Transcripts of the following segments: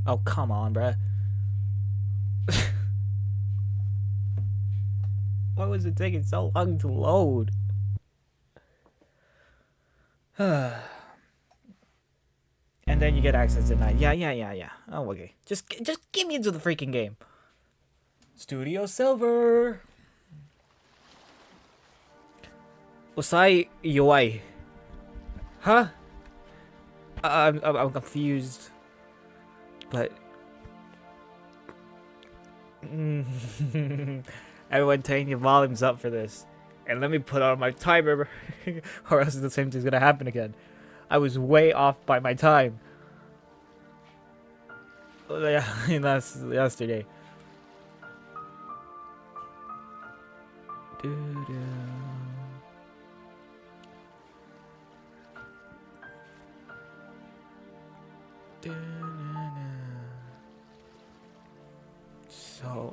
Oh, come on, bruh. Why was it taking so long to load? And then you get access denied. Yeah. Oh, okay. Just get me into the freaking game. Studio Silver. Usai UI. Huh? I'm confused. But everyone turn your volumes up for this. And let me put on my timer or else the same thing's gonna happen again. I was way off by my time. Yeah, that's yesterday. Doo-doo.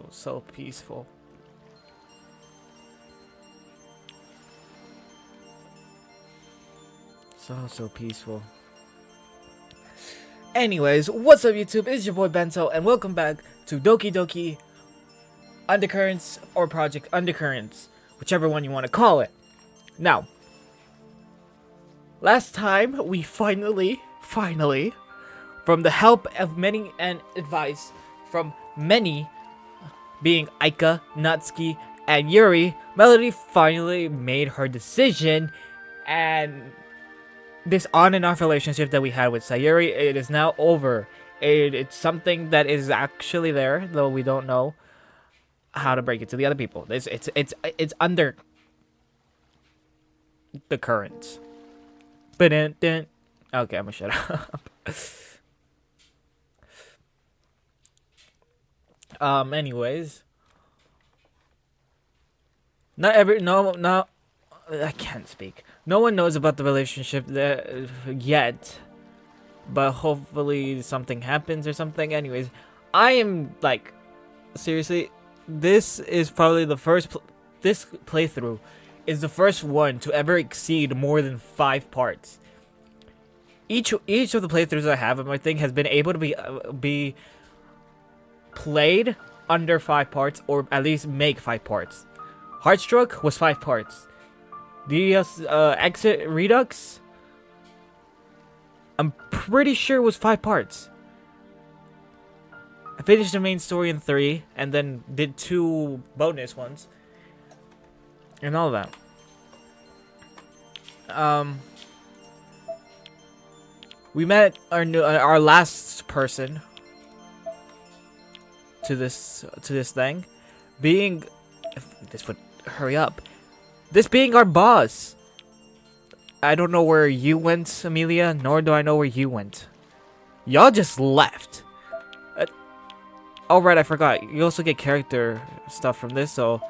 So peaceful. So peaceful. Anyways, what's up YouTube? It's your boy Bento and welcome back to Doki Doki Undercurrents or Project Undercurrents, whichever one you want to call it. Now, last time we finally, from the help of many and advice from many, being Aika, Natsuki, and Yuri, Melody finally made her decision, and this on and off relationship that we had with Sayuri, it is now over. It's something that is actually there, though we don't know how to break it to the other people. It's under the currents. But okay, I'm gonna shut up. Anyways, not every no, I can't speak. No one knows about the relationship yet, but hopefully something happens or something. Anyways, I am like, seriously, this is probably the first. This playthrough is the first one to ever exceed more than 5 parts. Each of the playthroughs I have of my thing has been able to be played under 5 parts, or at least make 5 parts. Heartstruck was 5 parts. The Exit Redux, I'm pretty sure was 5 parts. I finished the main story in 3, and then did 2 bonus ones, and all that. We met our last person to this thing, being, if this would hurry up, this being our boss. I don't know where you went, Amelia, nor do I know where you went. Y'all just left. Oh right, I forgot. You also get character stuff from this, so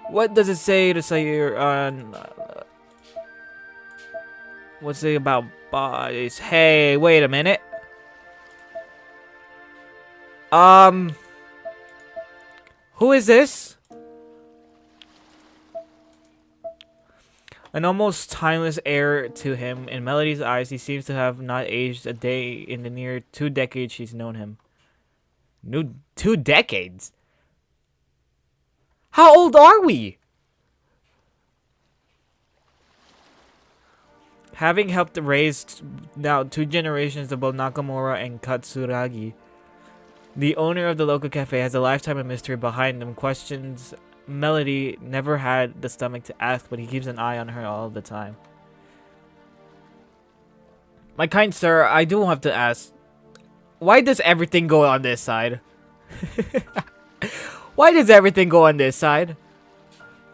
what does it say to say you're on? What's it about bodies? Hey, wait a minute. Who is this? An almost timeless air to him. In Melody's eyes, he seems to have not aged a day in the near 2 decades she's known him. 2 decades? How old are we? Having helped raise now 2 generations of both Nakamura and Katsuragi, the owner of the local cafe has a lifetime of mystery behind him. Questions Melody never had the stomach to ask, but he keeps an eye on her all the time. My kind sir, I do have to ask, why does everything go on this side? Why does everything go on this side?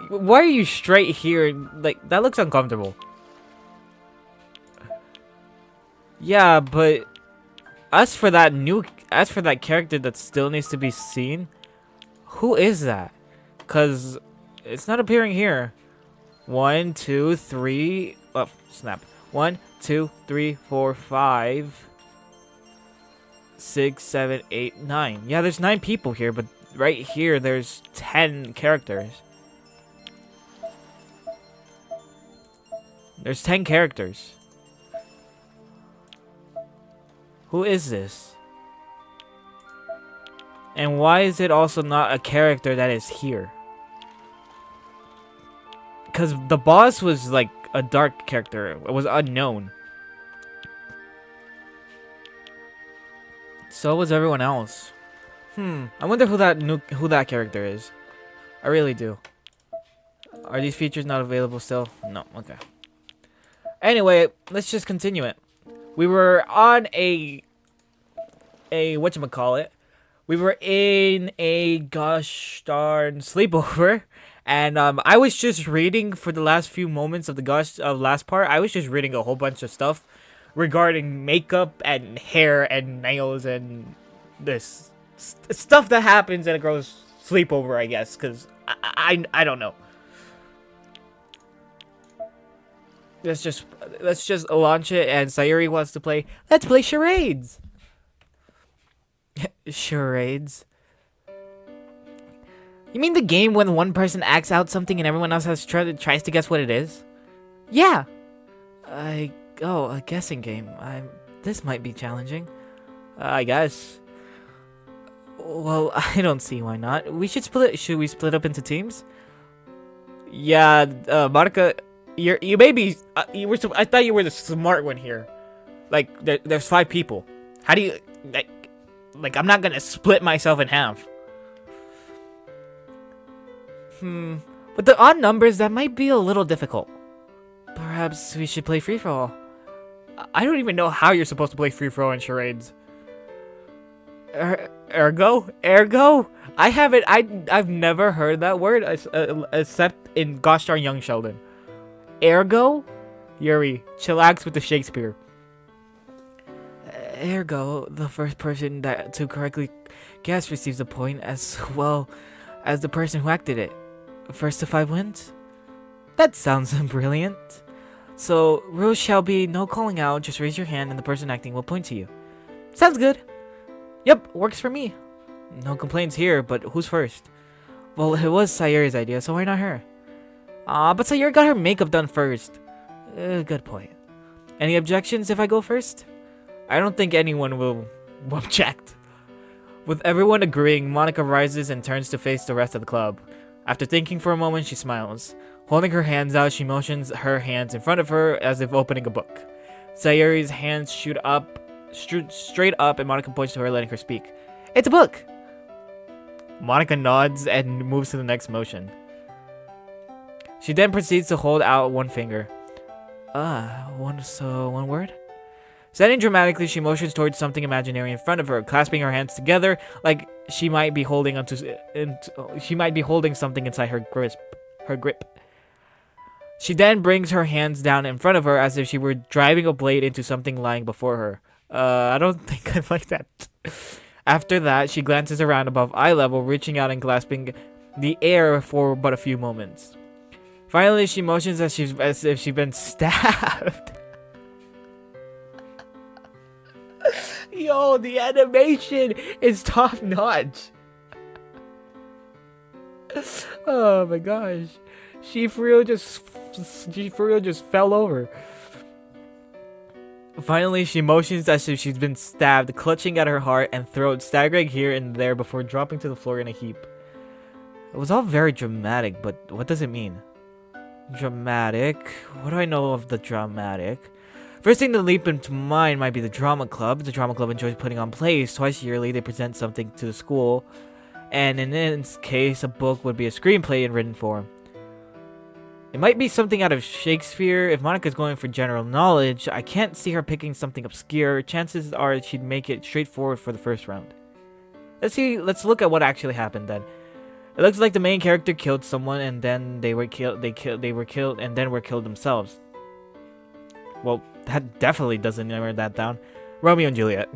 Why are you straight here? Like, that looks uncomfortable. Yeah, but as for that character that still needs to be seen, who is that? Cause it's not appearing here. 1, 2, 3. Oh, snap. 1, 2, 3, 4, 5, 6, 7, 8, 9. Yeah, there's 9 people here, but right here there's 10 characters. There's 10 characters. Who is this? And why is it also not a character that is here? Because the boss was like a dark character. It was unknown. So was everyone else. I wonder who that character is. I really do. Are these features not available still? No. Okay. Anyway, let's just continue it. We were on a whatchamacallit. We were in a gosh darn sleepover, and I was just reading for the last few moments of the last part. I was just reading a whole bunch of stuff regarding makeup and hair and nails and this stuff that happens at a girl's sleepover, I guess, because I don't know. Let's just launch it, and Sayuri wants to play. Let's play charades. Charades. You mean the game when one person acts out something and everyone else tries to guess what it is? Yeah. A guessing game. This might be challenging. I guess. Well, I don't see why not. Should we split up into teams? Yeah, Monica, you may be. I thought you were the smart one here. Like, there's 5 people. How do you like? I'm not gonna split myself in half. With the odd numbers, that might be a little difficult. Perhaps we should play free-for-all. I don't even know how you're supposed to play free-for-all in charades. Ergo? I've never heard that word except in gosh darn Young Sheldon. Ergo? Yuri, chillax with the Shakespeare. Ergo, the first person to correctly guess receives a point, as well as the person who acted it. First to 5 wins? That sounds brilliant. So, rules shall be no calling out, just raise your hand and the person acting will point to you. Sounds good. Yep, works for me. No complaints here, but who's first? Well, it was Sayuri's idea, so why not her? But Sayuri got her makeup done first. Good point. Any objections if I go first? I don't think anyone will object. With everyone agreeing, Monica rises and turns to face the rest of the club. After thinking for a moment, she smiles. Holding her hands out, she motions her hands in front of her as if opening a book. Sayuri's hands shoot up, straight up, and Monica points to her, letting her speak. It's a book! Monica nods and moves to the next motion. She then proceeds to hold out one finger. One word? Standing dramatically, she motions towards something imaginary in front of her, clasping her hands together like she might be holding something inside her grip. She then brings her hands down in front of her as if she were driving a blade into something lying before her. I don't think I like that. After that, she glances around above eye level, reaching out and grasping the air for but a few moments. Finally, she motions as if she's been stabbed. Yo, the animation is top notch. Oh my gosh. She for real just fell over. Finally, she motions as if she's been stabbed, clutching at her heart and throat, staggering here and there before dropping to the floor in a heap. It was all very dramatic, but what does it mean? Dramatic? What do I know of the dramatic? First thing to leap into mind might be the drama club. The drama club enjoys putting on plays. Twice yearly, they present something to the school. And in this case, a book would be a screenplay in written form. It might be something out of Shakespeare. If Monica's going for general knowledge, I can't see her picking something obscure. Chances are she'd make it straightforward for the first round. Let's look at what actually happened then. It looks like the main character killed someone and then they were killed and then were killed themselves. Well, that definitely doesn't narrow that down. Romeo and Juliet.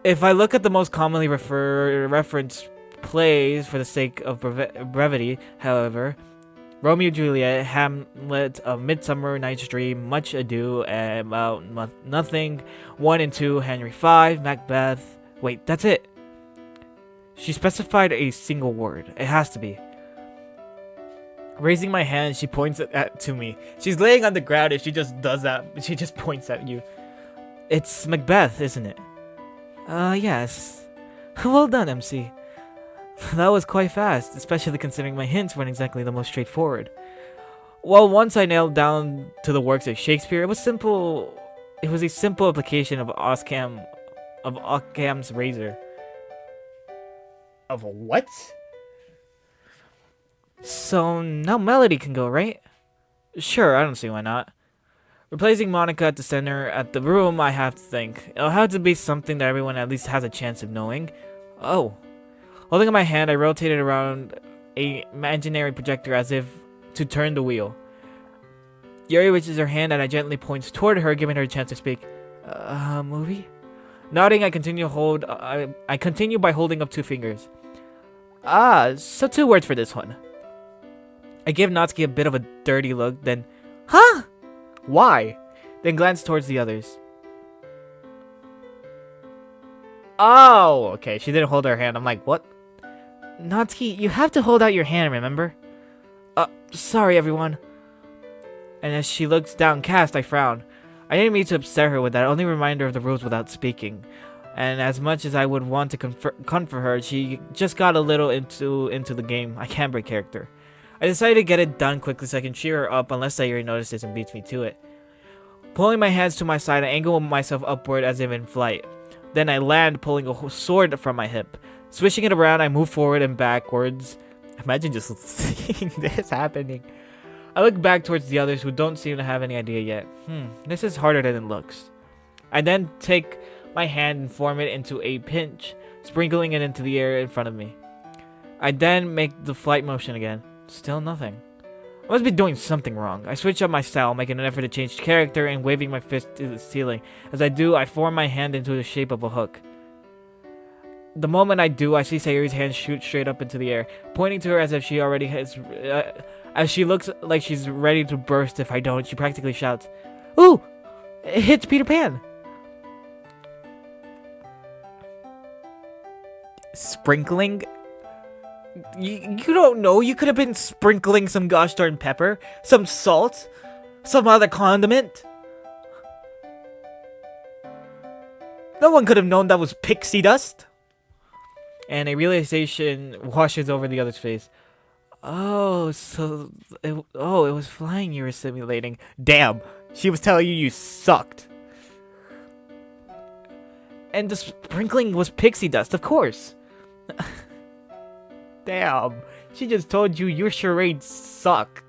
If I look at the most commonly referenced plays for the sake of brevity, however, Romeo and Juliet, Hamlet, A Midsummer Night's Dream, Much Ado About Nothing, 1 and 2, Henry V, Macbeth. Wait, that's it. She specified a single word. It has to be. Raising my hand, she points to me. She's laying on the ground and she just does that. She just points at you. It's Macbeth, isn't it? Yes. Well done, MC. That was quite fast, especially considering my hints weren't exactly the most straightforward. Well, once I nailed down to the works of Shakespeare, it was simple. It was a simple application of Occam's razor. Of what? So now Melody can go, right? Sure, I don't see why not. Replacing Monica at the center at the room, I have to think. It'll have to be something that everyone at least has a chance of knowing. Oh. Holding up my hand, I rotated around a imaginary projector as if to turn the wheel. Yuri reaches her hand and I gently points toward her, giving her a chance to speak. Movie? Nodding, I continue by holding up 2 fingers. So 2 words for this one. I give Natsuki a bit of a dirty look, then, huh? Why? Then glance towards the others. Oh, okay, she didn't hold her hand. I'm like, what? Natsuki, you have to hold out your hand, remember? Sorry, everyone. And as she looks downcast, I frown. I didn't mean to upset her with that only reminder of the rules without speaking. And as much as I would want to comfort her, she just got a little into the game. I can't break character. I decided to get it done quickly so I can cheer her up unless Sayuri notices and beats me to it. Pulling my hands to my side, I angle myself upward as if in flight. Then I land, pulling a sword from my hip. Swishing it around, I move forward and backwards. Imagine just seeing this happening. I look back towards the others who don't seem to have any idea yet. This is harder than it looks. I then take my hand and form it into a pinch, sprinkling it into the air in front of me. I then make the flight motion again. Still nothing. I must be doing something wrong. I switch up my style, making an effort to change character and waving my fist to the ceiling. As I do, I form my hand into the shape of a hook. The moment I do, I see Sayuri's hand shoot straight up into the air, pointing to her as if she already has. As she looks like she's ready to burst if I don't, she practically shouts, "Ooh! It hits Peter Pan!" Sprinkling? You don't know. You could have been sprinkling some gosh darn pepper, some salt, some other condiment. No one could have known that was pixie dust. And a realization washes over the other's face. Oh, so it was flying you were simulating. Damn, she was telling you sucked. And the sprinkling was pixie dust, of course. Damn, she just told you your charades suck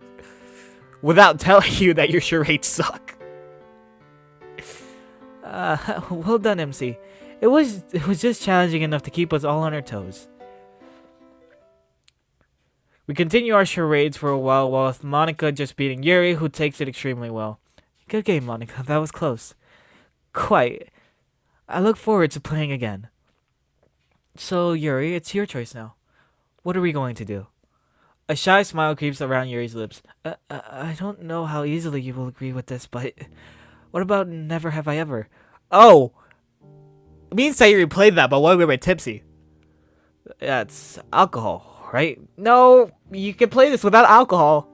without telling you that your charades suck. Well done, MC. It was just challenging enough to keep us all on our toes. We continue our charades for a while with Monica just beating Yuri, who takes it extremely well. Good game, Monica. That was close. Quite. I look forward to playing again. So, Yuri, it's your choice now. What are we going to do? A shy smile creeps around Yuri's lips. I don't know how easily you will agree with this, but what about Never Have I Ever? Oh! Me and Sayuri played that, but when we were tipsy. That's alcohol, right? No, you can play this without alcohol.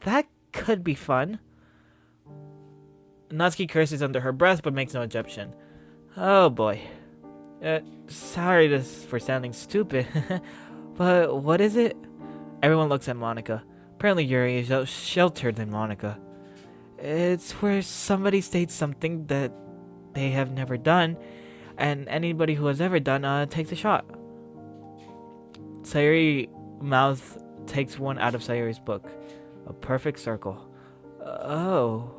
That could be fun. Natsuki curses under her breath, but makes no objection. Oh boy. Sorry for sounding stupid, but what is it? Everyone looks at Monica. Apparently Yuri is sheltered than Monica. It's where somebody states something that they have never done, and anybody who has ever done takes a shot. Sayuri mouth takes one out of Sayuri's book. A perfect circle. Oh.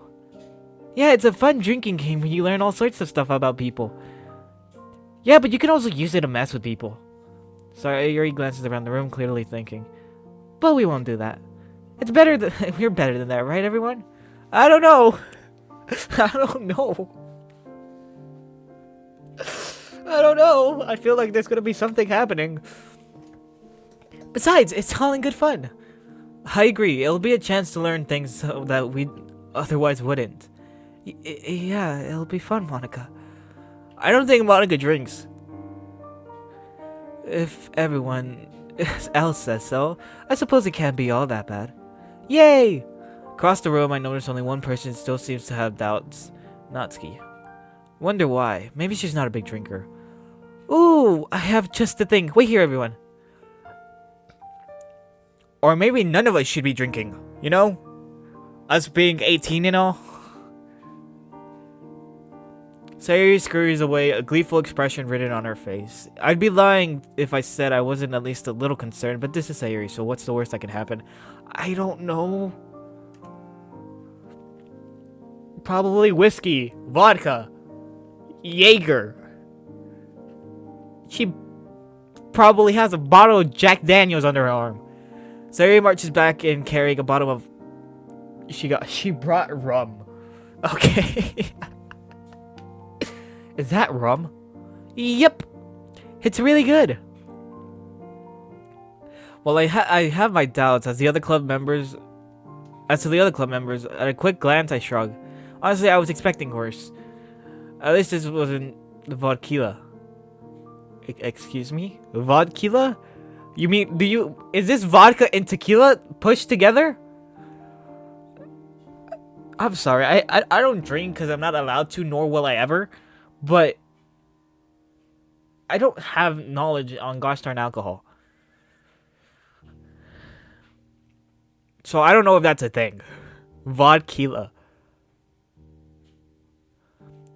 Yeah, it's a fun drinking game where you learn all sorts of stuff about people. Yeah, but you can also use it to mess with people. Sayuri glances around the room, clearly thinking. But we won't do that. It's better we're better than that, right, everyone? I don't know. I don't know. I don't know. I feel like there's gonna be something happening. Besides, it's all in good fun. I agree. It'll be a chance to learn things that we otherwise wouldn't. Yeah, it'll be fun, Monica. I don't think Monica drinks. If everyone Elle says so. I suppose it can't be all that bad. Yay! Across the room, I notice only one person still seems to have doubts. Natsuki. Wonder why. Maybe she's not a big drinker. Ooh, I have just the thing. Wait here, everyone. Or maybe none of us should be drinking. You know? Us being 18 and all. Sayuri scurries away, a gleeful expression written on her face. I'd be lying if I said I wasn't at least a little concerned, but this is Sayuri, so what's the worst that can happen? I don't know. Probably whiskey, vodka, Jaeger. She probably has a bottle of Jack Daniels under her arm. Sayuri marches back in carrying a bottle of... She brought rum. Okay. Is that rum? Yep. It's really good. Well, I have my doubts as to the other club members, at a quick glance I shrug. Honestly, I was expecting worse. At least this wasn't the vodka. Excuse me? Vodka? You mean, is this vodka and tequila pushed together? I'm sorry, I don't drink because I'm not allowed to, nor will I ever. But I don't have knowledge on gosh darn alcohol. So I don't know if that's a thing. Vodka.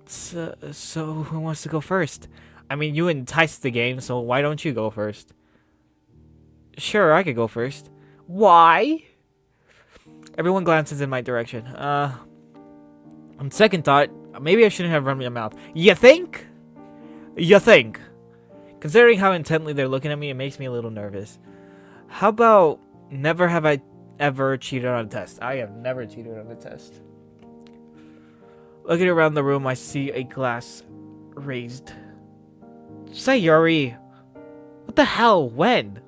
So who wants to go first? I mean, you enticed the game, so why don't you go first? Sure, I could go first. Why? Everyone glances in my direction. On second thought, maybe I shouldn't have run my mouth. You think? You think? Considering how intently they're looking at me, it makes me a little nervous. How about never have I ever cheated on a test? I have never cheated on a test. Looking around the room, I see a glass raised. Sayuri! What the hell? When?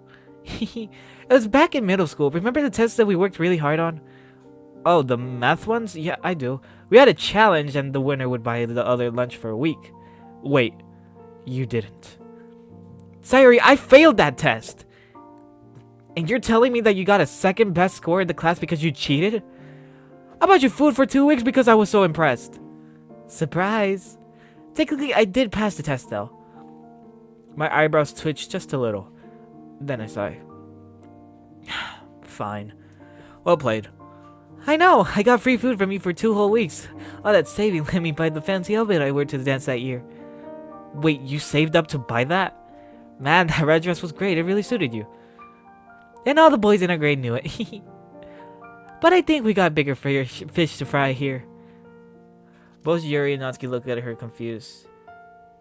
It was back in middle school. Remember the test that we worked really hard on? Oh, the math ones? Yeah, I do. We had a challenge and the winner would buy the other lunch for a week. Wait, you didn't. Sayuri, I failed that test! And you're telling me that you got a second best score in the class because you cheated? I bought you food for 2 weeks because I was so impressed. Surprise! Technically, I did pass the test though. My eyebrows twitched just a little. Then I sigh. Fine. Well played. I know, I got free food from you for 2 whole weeks. All that saving let me buy the fancy outfit I wore to the dance that year. Wait, you saved up to buy that? Man, that red dress was great, it really suited you. And all the boys in our grade knew it. But I think we got bigger fish to fry here. Both Yuri and Natsuki look at her confused.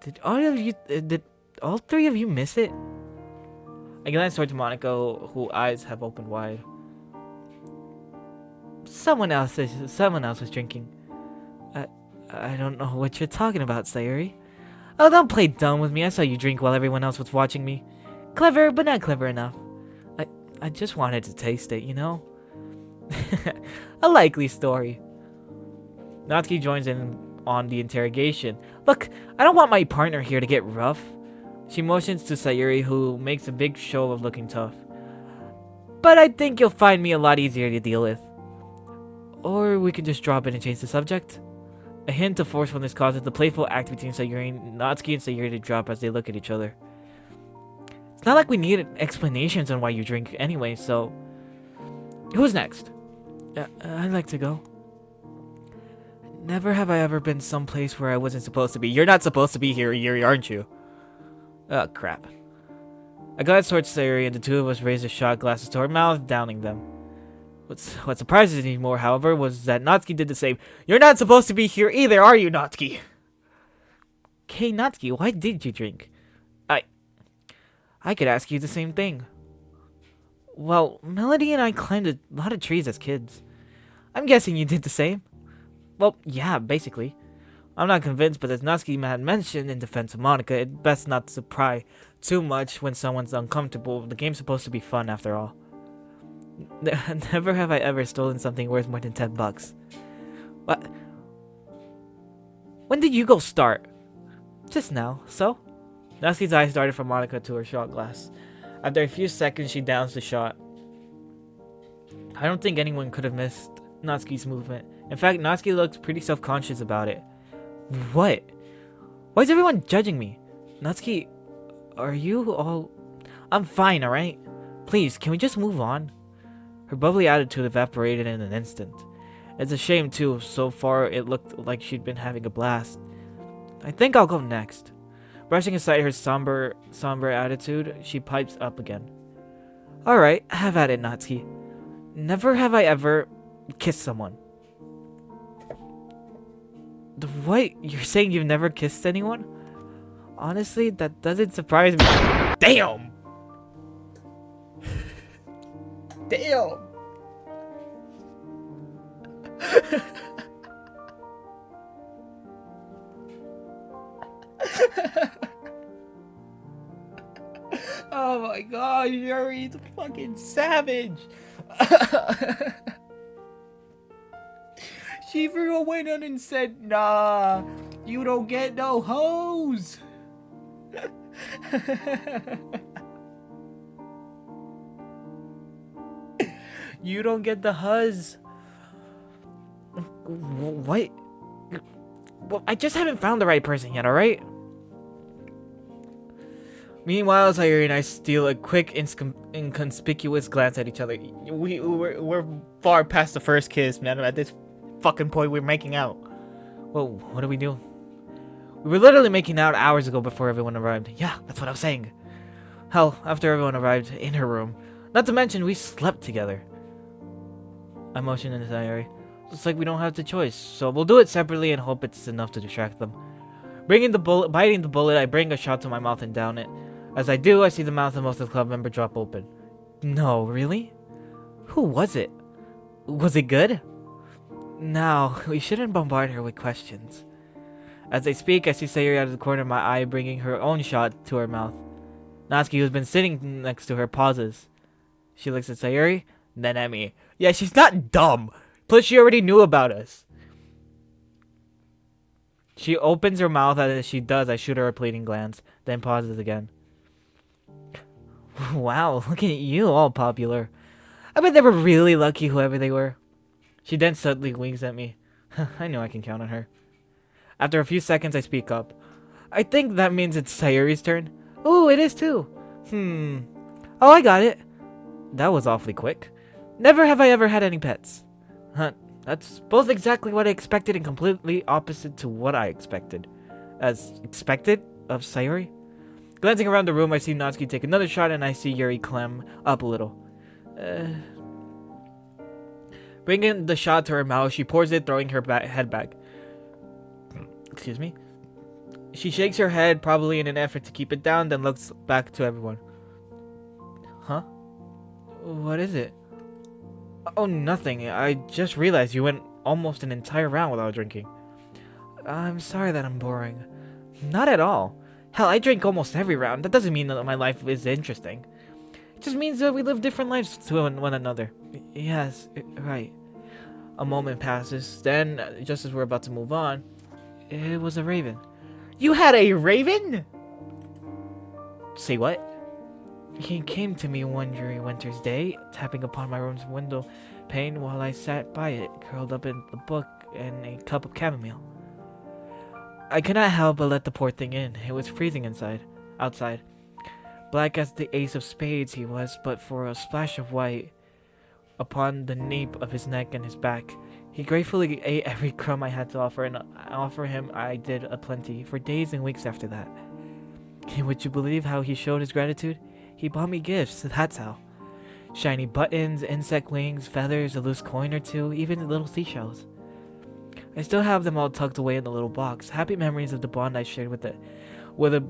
Did all 3 of you miss it? I glance towards Monaco, whose eyes have opened wide. Someone else was drinking. I don't know what you're talking about, Sayuri. Oh, don't play dumb with me. I saw you drink while everyone else was watching me. Clever, but not clever enough. I just wanted to taste it, you know? A likely story. Natsuki joins in on the interrogation. Look, I don't want my partner here to get rough. She motions to Sayuri, who makes a big show of looking tough. But I think you'll find me a lot easier to deal with. Or we can just drop it and change the subject. A hint of forcefulness causes the playful act between Natsuki and Sayuri to drop as they look at each other. It's not like we need explanations on why you drink anyway, so... Who's next? I'd like to go. Never have I ever been someplace where I wasn't supposed to be. You're not supposed to be here, Yuri, aren't you? Oh, crap. I glance towards Sayuri and the two of us raised a shot glasses to our mouth, downing them. What surprises me more, however, was that Natsuki did the same. You're not supposed to be here either, are you, Natsuki? Okay, Natsuki, why did you drink? I could ask you the same thing. Well, Melody and I climbed a lot of trees as kids. I'm guessing you did the same? Well, yeah, basically. I'm not convinced, but as Natsuki had mentioned in defense of Monica, it's best not to pry too much when someone's uncomfortable. The game's supposed to be fun, after all. Never have I ever stolen something worth more than $10. What? When did you go start? Just now, so? Natsuki's eyes darted from Monica to her shot glass. After a few seconds, she downs the shot. I don't think anyone could have missed Natsuki's movement. In fact, Natsuki looks pretty self-conscious about it. What? Why is everyone judging me? Natsuki, are you all... I'm fine, alright? Please, can we just move on? Her bubbly attitude evaporated in an instant. It's a shame too, so far it looked like she'd been having a blast. I think I'll go next. Brushing aside her somber attitude, she pipes up again. Alright, have at it, Natsuki. Never have I ever kissed someone. What? You're saying you've never kissed anyone? Honestly, that doesn't surprise me. Damn! Damn! Oh my gosh, Yuri's a fucking savage! She went on and said, nah, you don't get no hoes! You don't get the huzz. What? Well, I just haven't found the right person yet, alright? Meanwhile, Sayuri and I steal a quick, inconspicuous glance at each other. We're far past the first kiss, man. At this fucking point, we're making out. Whoa, what do we do? We were literally making out hours ago before everyone arrived. Yeah, that's what I was saying. Hell, after everyone arrived in her room. Not to mention, we slept together. I motioned into Sayuri. Looks like we don't have the choice, so we'll do it separately and hope it's enough to distract them. Biting the bullet, I bring a shot to my mouth and down it. As I do, I see the mouth of most of the club member drop open. No, really? Who was it? Was it good? No, we shouldn't bombard her with questions. As I speak, I see Sayuri out of the corner of my eye bringing her own shot to her mouth. Natsuki, who's been sitting next to her, pauses. She looks at Sayuri, then at me. Yeah, she's not dumb. Plus, she already knew about us. She opens her mouth, and as she does, I shoot her a pleading glance, then pauses again. Wow, look at you, all popular. I bet they were really lucky, whoever they were. She then suddenly winks at me. I know I can count on her. After a few seconds, I speak up. I think that means it's Sayuri's turn. Ooh, it is too. Oh, I got it. That was awfully quick. Never have I ever had any pets. Huh, that's both exactly what I expected and completely opposite to what I expected. As expected of Sayuri? Glancing around the room, I see Natsuki take another shot and I see Yuri clam up a little. Bringing the shot to her mouth, she pours it, throwing her head back. Excuse me? She shakes her head, probably in an effort to keep it down, then looks back to everyone. Huh? What is it? Oh, nothing. I just realized you went almost an entire round without drinking. I'm sorry that I'm boring. Not at all. Hell, I drink almost every round. That doesn't mean that my life is interesting. It just means that we live different lives to one another. Yes, right. A moment passes. Then, just as we're about to move on, it was a raven. You had a raven? Say what? He came to me one dreary winter's day, tapping upon my room's window pane while I sat by it, curled up in the book and a cup of chamomile. I could not help but let the poor thing in. It was freezing outside. Black as the ace of spades he was, but for a splash of white upon the nape of his neck and his back. He gratefully ate every crumb I had to offer, and offer him I did aplenty for days and weeks after that. And would you believe how he showed his gratitude? He bought me gifts, that's how. Shiny buttons, insect wings, feathers, a loose coin or two, even little seashells. I still have them all tucked away in the little box. Happy memories of the bond I shared with a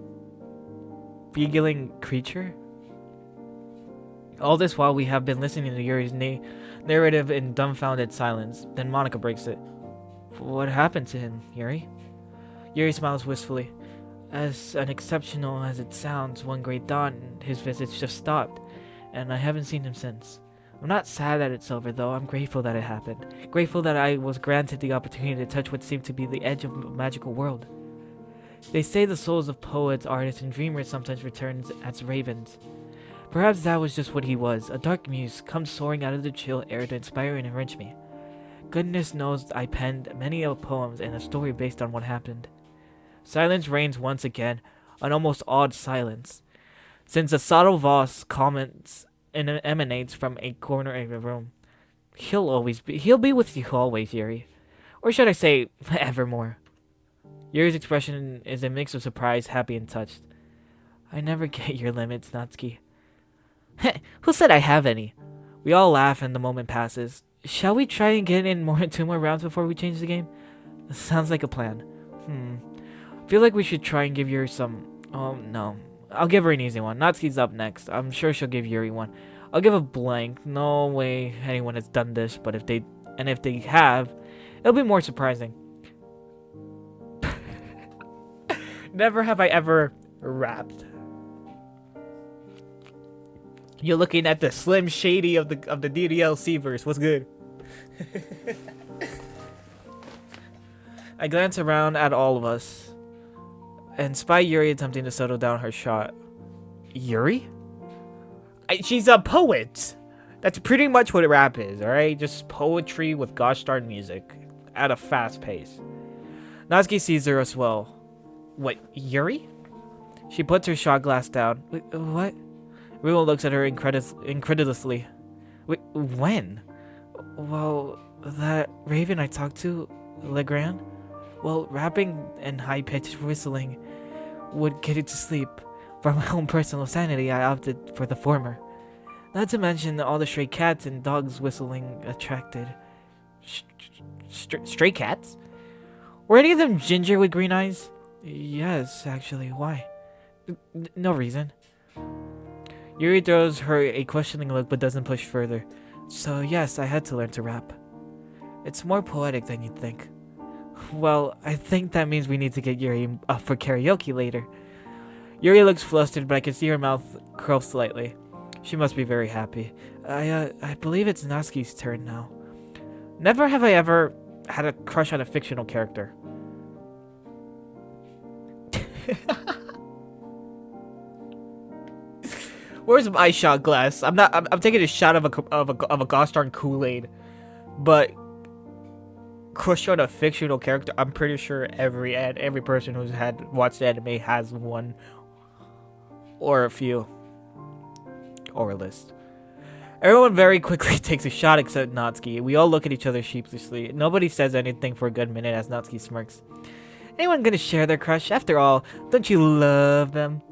beguiling creature. All this while we have been listening to Yuri's narrative in dumbfounded silence. Then Monica breaks it. What happened to him, Yuri? Yuri smiles wistfully. As unexceptional as it sounds, one great dawn, his visits just stopped, and I haven't seen him since. I'm not sad that it's over, though. I'm grateful that it happened. Grateful that I was granted the opportunity to touch what seemed to be the edge of a magical world. They say the souls of poets, artists, and dreamers sometimes return as ravens. Perhaps that was just what he was, a dark muse, come soaring out of the chill air to inspire and enrich me. Goodness knows I penned many poems and a story based on what happened. Silence reigns once again, an almost awed silence, since a subtle voice comments and emanates from a corner of the room. He'll be with you always, Yuri. Or should I say, evermore. Yuri's expression is a mix of surprise, happy, and touched. I never get your limits, Natsuki. Who said I have any? We all laugh and the moment passes. Shall we try and get in two more rounds before we change the game? Sounds like a plan. Feel like we should try and give Yuri some... Oh, no. I'll give her an easy one. Natsuki's up next. I'm sure she'll give Yuri one. I'll give a blank. No way anyone has done this, but if they have, it'll be more surprising. Never have I ever rapped. You're looking at the Slim Shady of the DDLC verse. What's good? I glance around at all of us and spy Yuri attempting to settle down her shot. Yuri? She's a poet. That's pretty much what rap is, alright? Just poetry with gosh darn music at a fast pace. Natsuki sees her as well. What, Yuri? She puts her shot glass down. Wait, what? Rimo looks at her incredulously. Wait, when? Well, that raven I talked to, Legrand? Well, rapping and high-pitched whistling would get it to sleep. For my own personal sanity, I opted for the former. Not to mention all the stray cats and dogs whistling attracted. Stray cats? Were any of them ginger with green eyes? Yes, actually. Why? No reason. Yuri throws her a questioning look but doesn't push further. So yes, I had to learn to rap. It's more poetic than you'd think. Well, I think that means we need to get Yuri up for karaoke later. Yuri looks flustered, but I can see her mouth curl slightly. She must be very happy. I believe it's Natsuki's turn now. Never have I ever had a crush on a fictional character. Where's my shot glass? I'm taking a shot of a gosh darn Kool-Aid, but crush on a fictional character. I'm pretty sure every person who's watched anime has one, or a few, or a list. Everyone very quickly takes a shot except Natsuki. We all look at each other sheepishly. Nobody says anything for a good minute as Natsuki smirks. Anyone gonna share their crush? After all, don't you love them?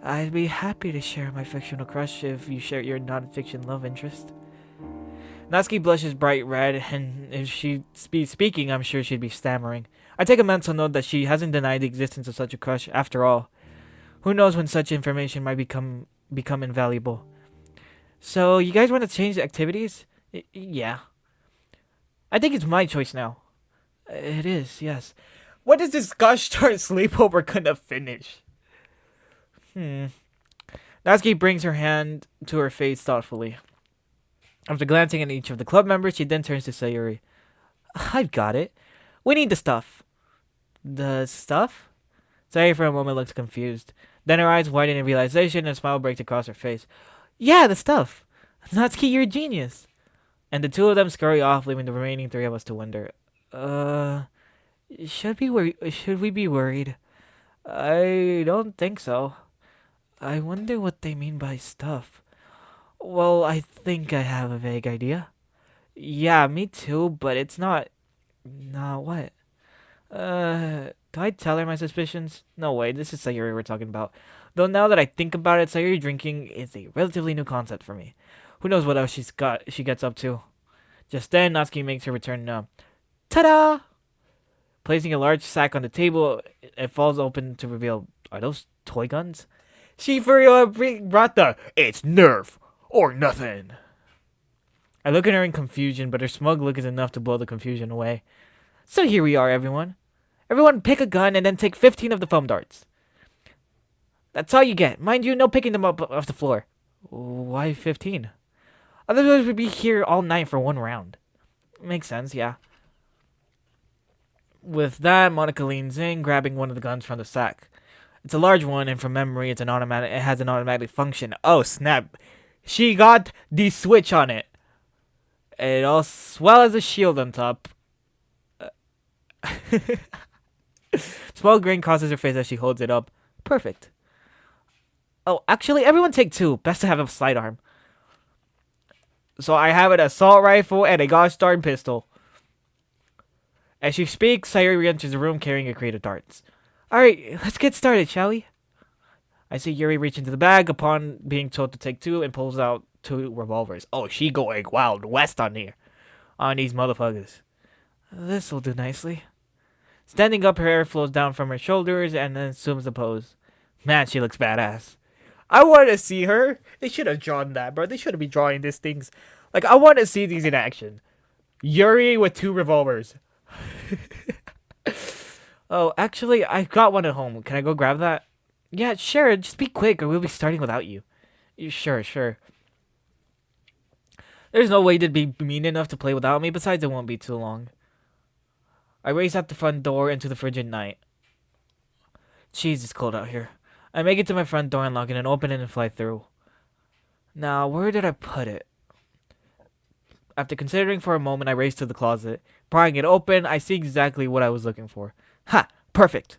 I'd be happy to share my fictional crush if you share your non-fiction love interest. Natsuki blushes bright red, and if she'd be speaking, I'm sure she'd be stammering. I take a mental note that she hasn't denied the existence of such a crush. After all, who knows when such information might become invaluable. So, you guys want to change the activities? Yeah. I think it's my choice now. It is, yes. What is this gosh darn sleepover gonna finish? Natsuki brings her hand to her face thoughtfully. After glancing at each of the club members, she then turns to Sayuri. I've got it. We need the stuff. The stuff? Sayuri for a moment looks confused. Then her eyes widen in realization and a smile breaks across her face. Yeah, the stuff. Natsuki, you're a genius. And the two of them scurry off, leaving the remaining three of us to wonder. Should we be worried? I don't think so. I wonder what they mean by stuff. Well, I think I have a vague idea. Yeah, me too, but it's not... what? Do I tell her my suspicions? No way, this is Sayuri we're talking about. Though now that I think about it, Sayuri drinking is a relatively new concept for me. Who knows what else she gets up to. Just then, Natsuki makes her return ta-da! Placing a large sack on the table, it falls open to reveal, are those toy guns? She brought the, it's Nerf, or nothing. I look at her in confusion, but her smug look is enough to blow the confusion away. So here we are, everyone. Everyone pick a gun and then take 15 of the foam darts. That's all you get. Mind you, no picking them up off the floor. Why 15? Otherwise we'd be here all night for one round. Makes sense, yeah. With that, Monica leans in, grabbing one of the guns from the sack. It's a large one, and from memory, it has an automatic function. Oh snap! She got the switch on it. It as well as a shield on top. Small grin crosses her face as she holds it up. Perfect. Oh, actually, everyone take two. Best to have a sidearm. So I have an assault rifle and a gosh darn pistol. As she speaks, Sayuri enters the room carrying a crate of darts. Alright, let's get started, shall we? I see Yuri reach into the bag upon being told to take two and pulls out two revolvers. Oh, she going Wild West on here. On these motherfuckers. This'll do nicely. Standing up, her hair flows down from her shoulders and then assumes the pose. Man, she looks badass. I want to see her. They should have drawn that, bro. They should have been drawing these things. Like, I want to see these in action. Yuri with two revolvers. Oh, actually, I got one at home. Can I go grab that? Yeah, sure. Just be quick or we'll be starting without you. Sure. There's no way they'd be mean enough to play without me. Besides, it won't be too long. I race out the front door into the frigid night. Jeez, it's cold out here. I make it to my front door, unlock it, and open it and fly through. Now, where did I put it? After considering for a moment, I race to the closet. Prying it open, I see exactly what I was looking for. Ha! Perfect!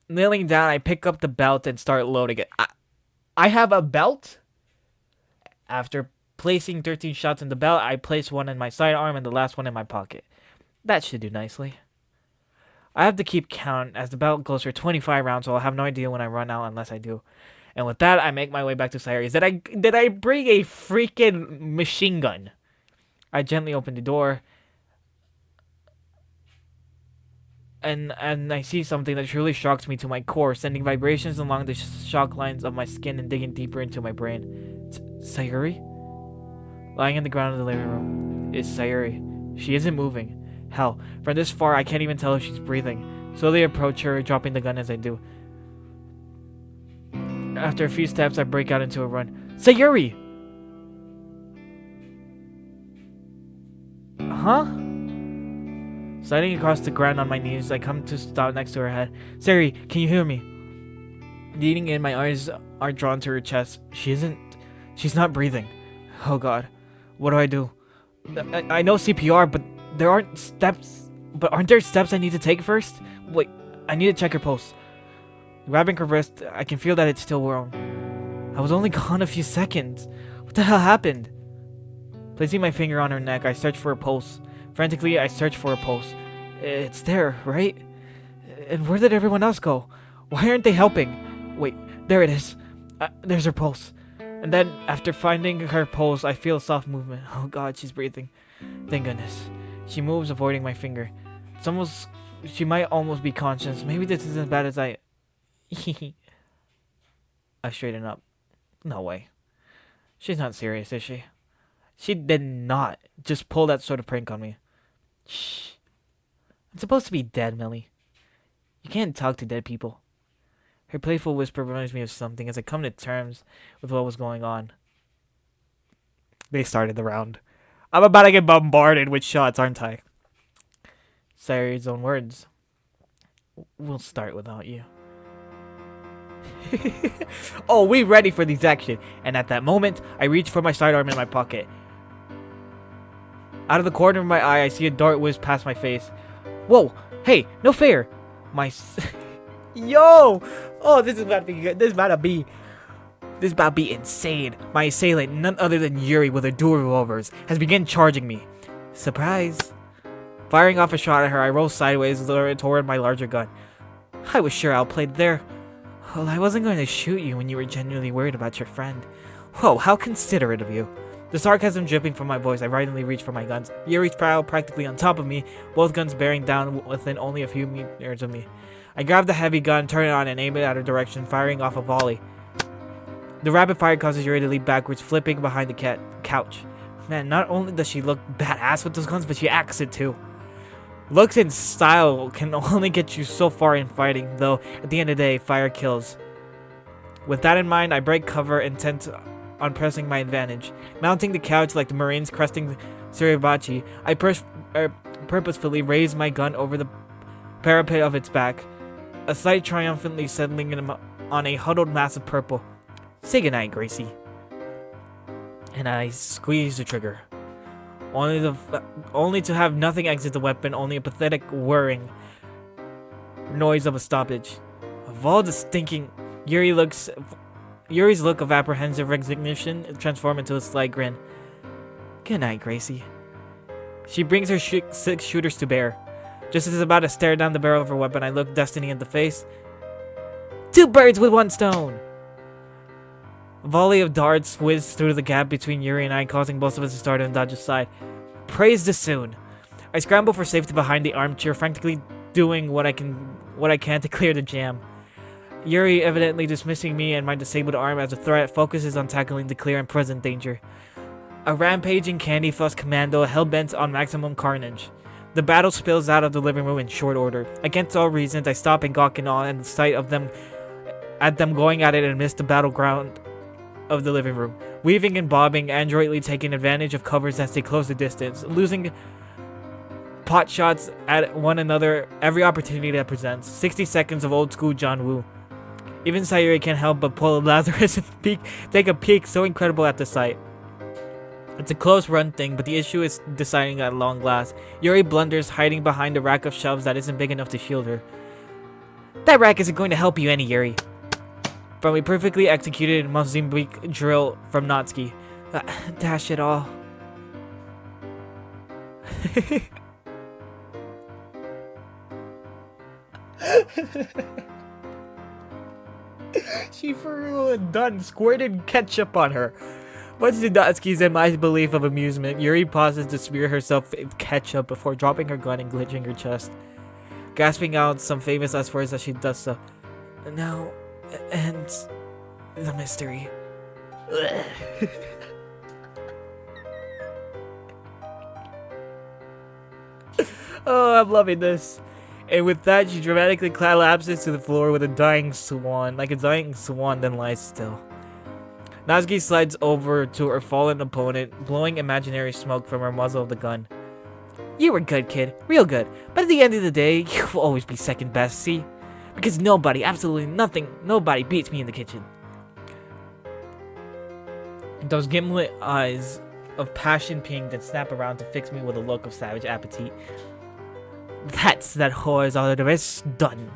Kneeling down, I pick up the belt and start loading it. I have a belt? After placing 13 shots in the belt, I place one in my sidearm and the last one in my pocket. That should do nicely. I have to keep count as the belt goes for 25 rounds, so I'll have no idea when I run out unless I do. And with that, I make my way back to Sayuri. Did I bring a freaking machine gun? I gently open the door. And I see something that truly shocks me to my core, sending vibrations along the shock lines of my skin and digging deeper into my brain. Sayuri? Lying on the ground in the living room is Sayuri. She isn't moving. Hell, from this far, I can't even tell if she's breathing. Slowly approach her, dropping the gun as I do. After a few steps, I break out into a run. Sayuri! Huh? Sliding across the ground on my knees, I come to stop next to her head. Sayuri, can you hear me? Leaning in, my eyes are drawn to her chest. She's not breathing. Oh god. What do I do? I know CPR, but aren't there steps I need to take first? Wait, I need to check her pulse. Grabbing her wrist, I can feel that it's still warm. I was only gone a few seconds. What the hell happened? Placing my finger on her neck, I search for a pulse. Frantically, I search for a pulse. It's there, right? And where did everyone else go? Why aren't they helping? Wait, there it is. There's her pulse. And then, after finding her pulse, I feel a soft movement. Oh god, she's breathing. Thank goodness. She moves, avoiding my finger. She might almost be conscious. Maybe this isn't as bad as I straighten up. No way. She's not serious, is she? She did not just pull that sort of prank on me. Shh. I'm supposed to be dead, Millie. You can't talk to dead people. Her playful whisper reminds me of something as I come to terms with what was going on. They started the round. I'm about to get bombarded with shots, aren't I? Sayuri's own words. We'll start without you. Oh, we ready for these action. And at that moment, I reach for my sidearm in my pocket. Out of the corner of my eye, I see a dart whiz past my face. Whoa, hey, no fair. Yo! Oh, this is about to be good. This is about to be insane. My assailant, none other than Yuri with her dual revolvers, has begun charging me. Surprise. Firing off a shot at her, I roll sideways toward my larger gun. I was sure outplayed there. Well, I wasn't going to shoot you when you were genuinely worried about your friend. Whoa, how considerate of you. The sarcasm dripping from my voice, I violently reach for my guns. Yuri's prow practically on top of me, both guns bearing down within only a few meters of me. I grab the heavy gun, turn it on, and aim it at her direction, firing off a volley. The rapid fire causes Yuri to leap backwards, flipping behind the couch. Man, not only does she look badass with those guns, but she acts it too. Looks and style can only get you so far in fighting, though at the end of the day, fire kills. With that in mind, I break cover, intent on pressing my advantage. Mounting the couch like the Marines cresting Suribachi, I purposefully raise my gun over the parapet of its back. a sight triumphantly settling on a huddled mass of purple. Say goodnight, Gracie. And I squeeze the trigger. Only to have nothing exit the weapon, only a pathetic whirring noise of a stoppage. Of all the stinking... Yuri's look of apprehensive resignation transformed into a slight grin. Good night, Gracie. She brings her 6 shooters to bear. Just as about to stare down the barrel of her weapon, I look Destiny in the face. 2 birds with 1 stone! A volley of darts whizzed through the gap between Yuri and I, causing both of us to start and dodge aside. Praise the soon. I scramble for safety behind the armchair, frantically doing what I can to clear the jam. Yuri, evidently dismissing me and my disabled arm as a threat, focuses on tackling the clear and present danger. A rampaging candy floss commando hell-bent on maximum carnage. The battle spills out of the living room in short order. Against all reasons, I stop and gawk in awe at the sight of them going at it amidst the battleground of the living room, weaving and bobbing, adroitly taking advantage of covers as they close the distance, losing pot shots at one another every opportunity that presents. 60 seconds of old school John Woo. Even Sayuri can't help but pull a Lazarus and take a peek, so incredible at the sight. It's a close run thing, but the issue is deciding at long last. Yuri blunders, hiding behind a rack of shelves that isn't big enough to shield her. That rack isn't going to help you any, Yuri. From a perfectly executed Mozambique drill from Natsuki. Dash it all. She for real done squirted ketchup on her. Much to Natsuki's and my belief of amusement, Yuri pauses to smear herself with ketchup before dropping her gun and glitching her chest, gasping out some famous last words as she does so. Now ends the mystery. Oh, I'm loving this. And with that, she dramatically collapses to the floor with a dying swan, then lies still. Natsuki slides over to her fallen opponent, blowing imaginary smoke from her muzzle of the gun. You were good, kid. Real good. But at the end of the day, you will always be second best, see? Because nobody, absolutely nobody beats me in the kitchen. Those gimlet eyes of passion pink that snap around to fix me with a look of savage appetite. That's that whore's all the rest done.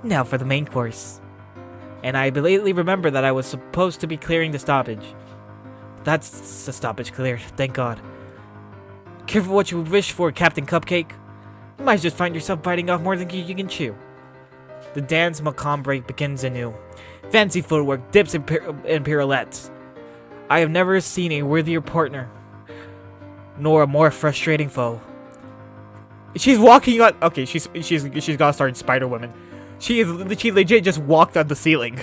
Now for the main course. And I belatedly remember that I was supposed to be clearing the stoppage. That's the stoppage cleared, thank God. Careful what you wish for, Captain Cupcake. You might just find yourself biting off more than you can chew. The dance macabre begins anew. Fancy footwork, dips and pirouettes. I have never seen a worthier partner, nor a more frustrating foe. She's walking on. Okay, she's gotta start Spider-Woman. She legit just walked on the ceiling.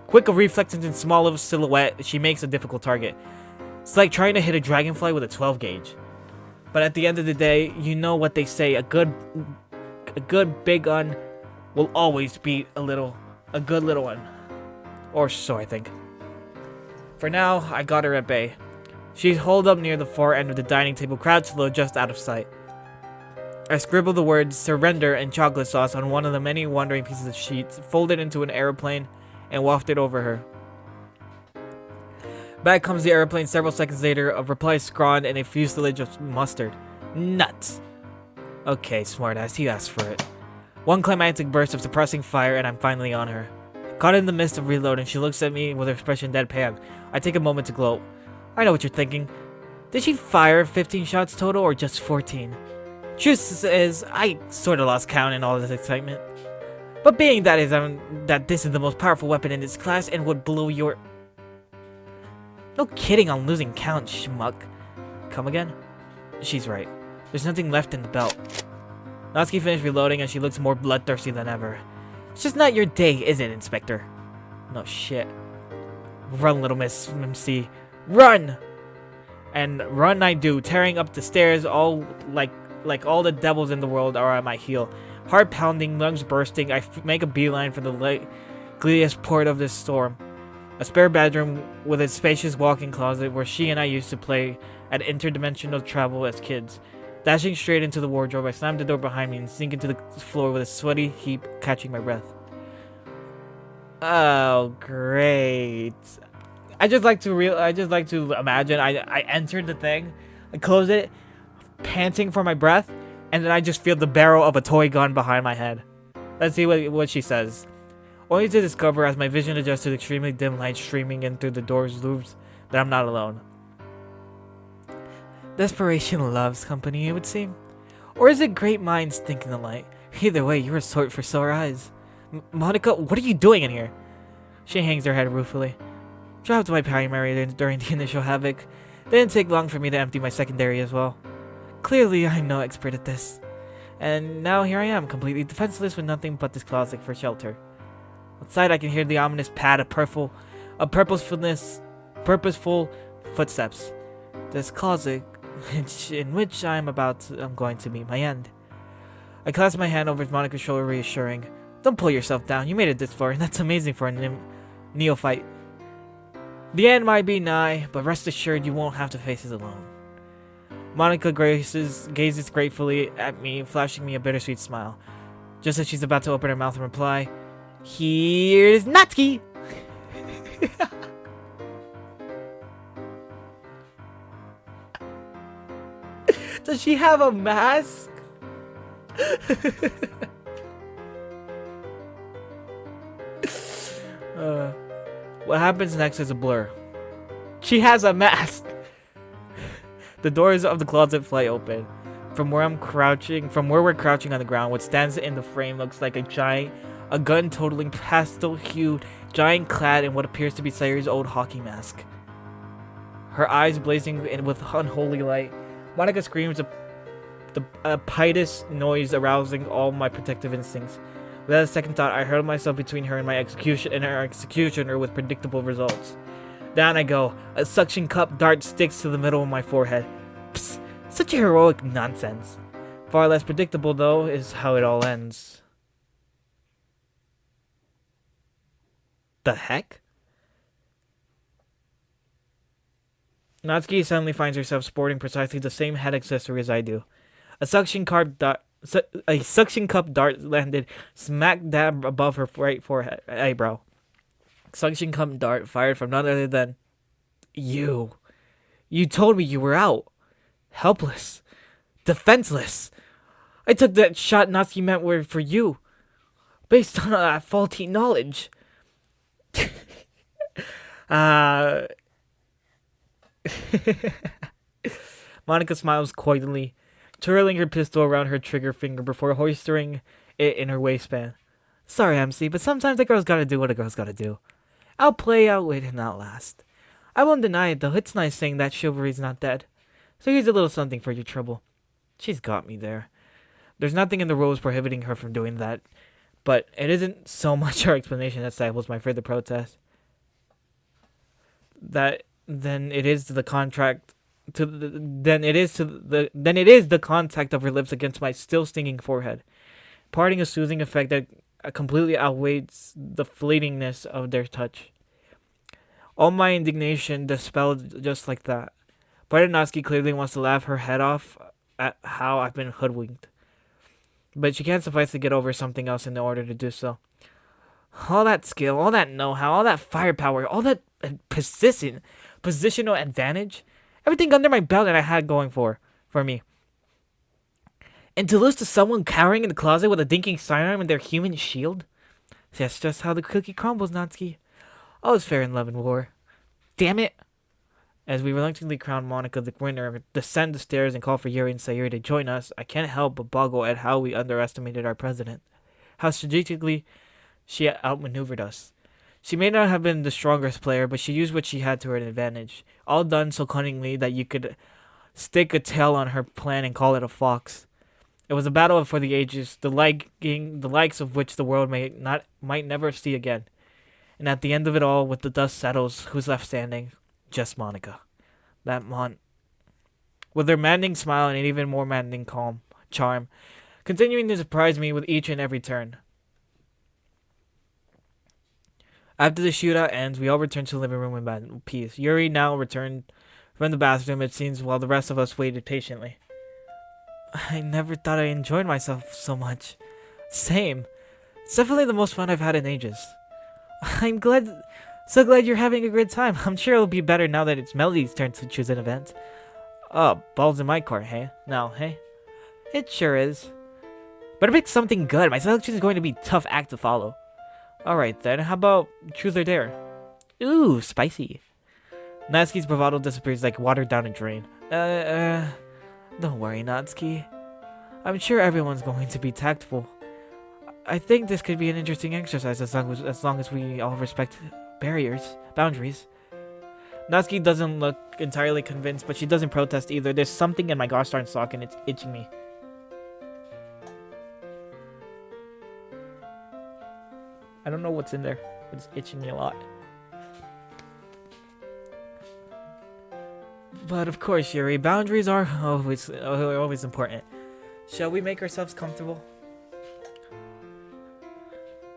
Quick of reflexes and small of a silhouette, she makes a difficult target. It's like trying to hit a dragonfly with a 12 gauge. But at the end of the day, you know what they say: a good big gun will always beat a good little one, or so I think. For now, I got her at bay. She's holed up near the far end of the dining table, crouched low, just out of sight. I scribble the words surrender and chocolate sauce on one of the many wandering pieces of sheets, folded into an aeroplane, and wafted over her. Back comes the aeroplane several seconds later, a reply scrawled in a fuselage of mustard. Nuts! Okay, smartass, you asked for it. One climactic burst of suppressing fire, and I'm finally on her. Caught in the midst of reloading, she looks at me with her expression deadpan. I take a moment to gloat. I know what you're thinking. Did she fire 15 shots total, or just 14? Truth is, I sorta lost count in all this excitement. But being that this is the most powerful weapon in its class and would blow your... No kidding on losing count, schmuck. Come again? She's right. There's nothing left in the belt. Natsuki finished reloading and she looks more bloodthirsty than ever. It's just not your day, is it, Inspector? No shit. Run, little Miss MC. Run! And run I do, tearing up the stairs all like all the devils in the world are at my heel. Heart pounding, lungs bursting, I make a beeline for the gleeest port of this storm. A spare bedroom with its spacious walk-in closet where she and I used to play at interdimensional travel as kids. Dashing straight into the wardrobe, I slammed the door behind me and sink into the floor with a sweaty heap, catching my breath. Oh, great. I just like to imagine I entered the thing, I close it, panting for my breath, and then I just feel the barrel of a toy gun behind my head. Let's see what she says. Only to discover, as my vision adjusts to the extremely dim light streaming in through the door's loops, that I'm not alone. Desperation loves company, it would seem. Or is it great minds thinking alike? Either way, you're a sort for sore eyes. Monica, what are you doing in here? She hangs her head ruefully. Dropped my primary during the initial havoc. Didn't take long for me to empty my secondary as well. Clearly, I'm no expert at this. And now here I am, completely defenseless with nothing but this closet for shelter. Outside, I can hear the ominous pad of purposeful footsteps. This closet, in which I'm going to meet my end. I clasp my hand over Monica's shoulder, reassuring, "Don't pull yourself down. You made it this far, and that's amazing for a neophyte. The end might be nigh, but rest assured you won't have to face it alone." Monica gazes gratefully at me, flashing me a bittersweet smile. Just as she's about to open her mouth and reply, "Here's Natsuki!" Does she have a mask? What happens next is a blur. She has a mask. The doors of the closet fly open. From where we're crouching on the ground, what stands in the frame looks like a gun-totaling pastel-hued giant clad in what appears to be Sayori's old hockey mask. Her eyes blazing with unholy light, Monica screams a piteous noise arousing all my protective instincts. Without a second thought, I hurled myself between her and her executioner with predictable results. Down I go. A suction cup dart sticks to the middle of my forehead. Psst, such a heroic nonsense. Far less predictable, though, is how it all ends. The heck? Natsuki suddenly finds herself sporting precisely the same head accessory as I do. A suction cup dart landed smack dab above her right forehead eyebrow. Suction cup dart fired from none other than you. You told me you were out. Helpless. Defenseless. I took that shot Natsuki meant were for you. Based on that faulty knowledge. Monica smiles coyly, twirling her pistol around her trigger finger before hoisting it in her waistband. Sorry, MC, but sometimes a girl's gotta do what a girl's gotta do. Outplay, outwit, and outlast. I won't deny it, though. It's nice saying that chivalry's not dead. So here's a little something for your trouble. She's got me there. There's nothing in the rules prohibiting her from doing that, but it isn't so much her explanation that stifles my further protest. Then it is the contact of her lips against my still stinging forehead, imparting a soothing effect that completely outweighs the fleetingness of their touch. All my indignation dispelled just like that. Part of Natsuki clearly wants to laugh her head off at how I've been hoodwinked, but she can't suffice to get over something else in order to do so. All that skill, all that know-how, all that firepower, all that positional advantage, everything under my belt that I had going for me. And to lose to someone cowering in the closet with a dinking sidearm and their human shield? That's just how the cookie crumbles, Natsuki. All is fair in love and war. Damn it! As we reluctantly crown Monica the winner, descend the stairs and call for Yuri and Sayuri to join us, I can't help but boggle at how we underestimated our president. How strategically she outmaneuvered us. She may not have been the strongest player, but she used what she had to her advantage. All done so cunningly that you could stick a tail on her plan and call it a fox. It was a battle for the ages, the likes of which the world might never see again. And at the end of it all, with the dust settles, who's left standing? Just Monica. With her maddening smile and an even more maddening charm, continuing to surprise me with each and every turn. After the shootout ends, we all return to the living room in peace. Yuri now returned from the bathroom, it seems, while the rest of us waited patiently. I never thought I enjoyed myself so much. Same. It's definitely the most fun I've had in ages. I'm so glad you're having a great time. I'm sure it'll be better now that it's Melody's turn to choose an event. Oh, ball's in my court, hey? No, hey? It sure is. But pick something good. My selection is going to be a tough act to follow. Alright then, how about Truth or Dare? Ooh, spicy. Natsuki's bravado disappears like water down a drain. Don't worry, Natsuki. I'm sure everyone's going to be tactful. I think this could be an interesting exercise as long as we all respect boundaries. Natsuki doesn't look entirely convinced, but she doesn't protest either. There's something in my gosh darn sock and it's itching me. I don't know what's in there, but it's itching me a lot. But of course, Yuri, boundaries are always important. Shall we make ourselves comfortable?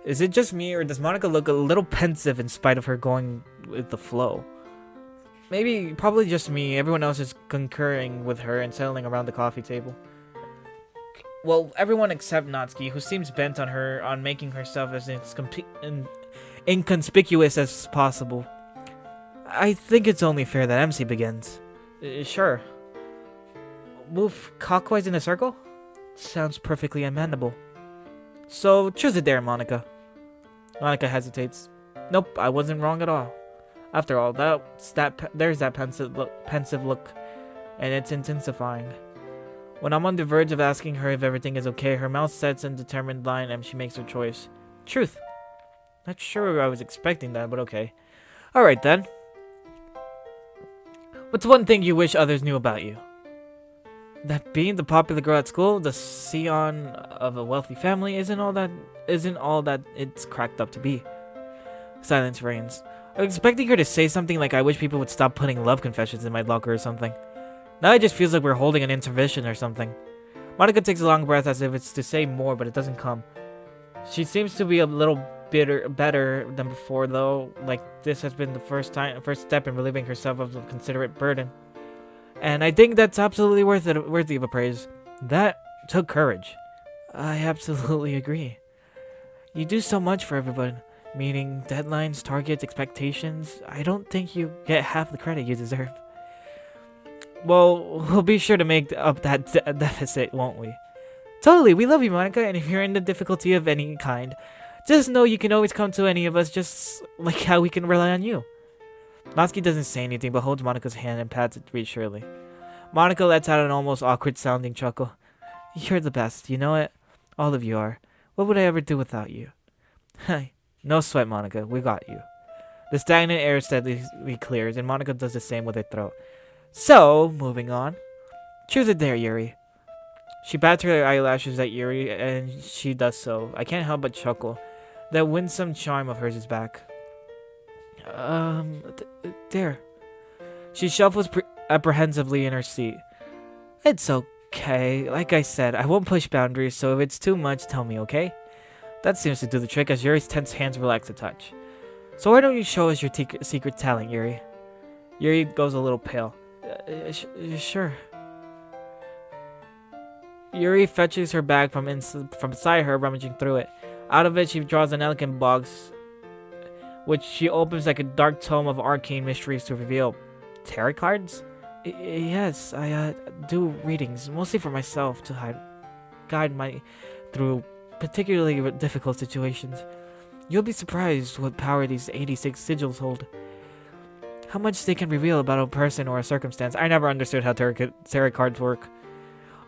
Is it just me, or does Monica look a little pensive in spite of her going with the flow? Probably just me. Everyone else is concurring with her and settling around the coffee table. Well, everyone except Natsuki, who seems bent on making herself as inconspicuous as possible. I think it's only fair that MC begins. Sure. Move clockwise in a circle? Sounds perfectly amenable. So, choose a dare, Monica. Monica hesitates. Nope, I wasn't wrong at all. After all, there's that pensive look, and it's intensifying. When I'm on the verge of asking her if everything is okay, her mouth sets in a determined line and she makes her choice. Truth. Not sure I was expecting that, but okay. Alright then. What's one thing you wish others knew about you? That being the popular girl at school, the scion of a wealthy family, isn't all that it's cracked up to be. Silence reigns. I was expecting her to say something like, I wish people would stop putting love confessions in my locker or something. Now it just feels like we're holding an intervention or something. Monica takes a long breath as if it's to say more, but it doesn't come. She seems to be a little better than before, though, like this has been the first step in relieving herself of the considerate burden. And I think that's absolutely worthy of a praise. That took courage. I absolutely agree. You do so much for everyone. Meaning deadlines, targets, expectations. I don't think you get half the credit you deserve. Well, we'll be sure to make up that deficit, won't we? Totally, we love you, Monica, and if you're in a difficulty of any kind, just know you can always come to any of us, just like how we can rely on you. Natsuki doesn't say anything, but holds Monica's hand and pats it reassuringly. Monica lets out an almost awkward-sounding chuckle. You're the best, you know it? All of you are. What would I ever do without you? Hey. No sweat, Monica. We got you. The stagnant air steadily clears, and Monica does the same with her throat. So, moving on. Choose a dare, Yuri. She bats her eyelashes at Yuri, and she does so. I can't help but chuckle. That winsome charm of hers is back. Dare. She shuffles apprehensively in her seat. It's okay. Like I said, I won't push boundaries, so if it's too much, tell me, okay? That seems to do the trick as Yuri's tense hands relax a touch. So why don't you show us your secret talent, Yuri? Yuri goes a little pale. Sure. Yuri fetches her bag from beside her, rummaging through it. Out of it, she draws an elegant box, which she opens like a dark tome of arcane mysteries to reveal tarot cards? Yes, I do readings, mostly for myself to guide my through particularly difficult situations. You'll be surprised what power these 86 sigils hold. How much they can reveal about a person or a circumstance. I never understood how tarot cards work.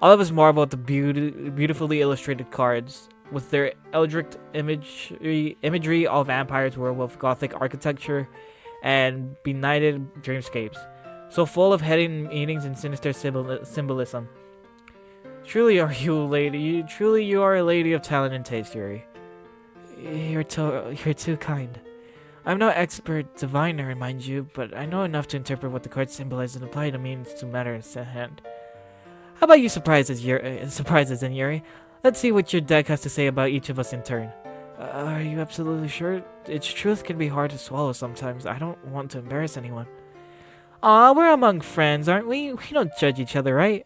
All of us marvel at the beautifully illustrated cards, with their eldritch imagery, all vampires, werewolf, gothic architecture, and benighted dreamscapes, so full of hidden meanings and sinister symbolism. Truly you are a lady of talent and taste, Yuri. You're too kind. I'm no expert diviner, mind you, but I know enough to interpret what the cards symbolize and apply the meanings to matters at hand. How about you surprises in Yuri? Let's see what your deck has to say about each of us in turn. Are you absolutely sure? Its truth can be hard to swallow sometimes. I don't want to embarrass anyone. Aw, we're among friends, aren't we? We don't judge each other, right?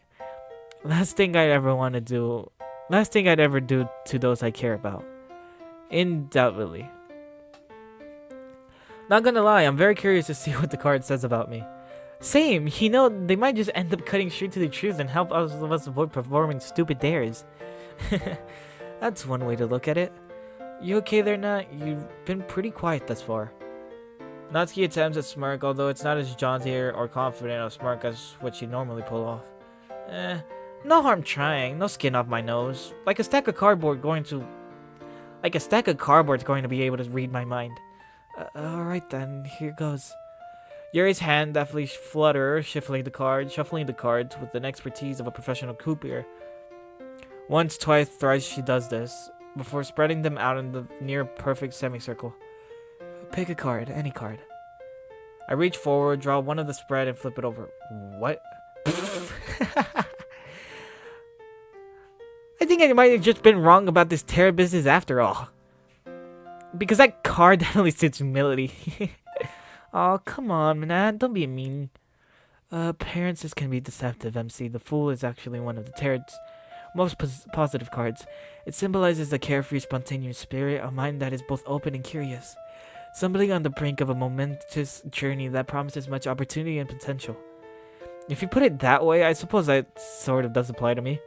Last thing I'd ever want to do. Last thing I'd ever do to those I care about. Undoubtedly. Not gonna lie, I'm very curious to see what the card says about me. Same, they might just end up cutting straight to the truth and help us avoid performing stupid dares. That's one way to look at it. You okay there, Nat? You've been pretty quiet thus far. Natsuki attempts a smirk, although it's not as jaunty or confident a smirk as what she'd normally pull off. No harm trying, no skin off my nose. Like a stack of cardboard's going to be able to read my mind. Alright then, here goes. Yuri's hand deftly flutters, shuffling the cards with the expertise of a professional croupier. Once, twice, thrice she does this, before spreading them out in the near perfect semicircle. Pick a card, any card. I reach forward, draw one of the spread, and flip it over. What? I think I might have just been wrong about this tarot business after all. Because that card definitely suits humility. Oh, come on, man. Don't be mean. Appearances can be deceptive, MC. The Fool is actually one of the tarot's most positive cards. It symbolizes a carefree, spontaneous spirit, a mind that is both open and curious. Somebody on the brink of a momentous journey that promises much opportunity and potential. If you put it that way, I suppose that sort of does apply to me.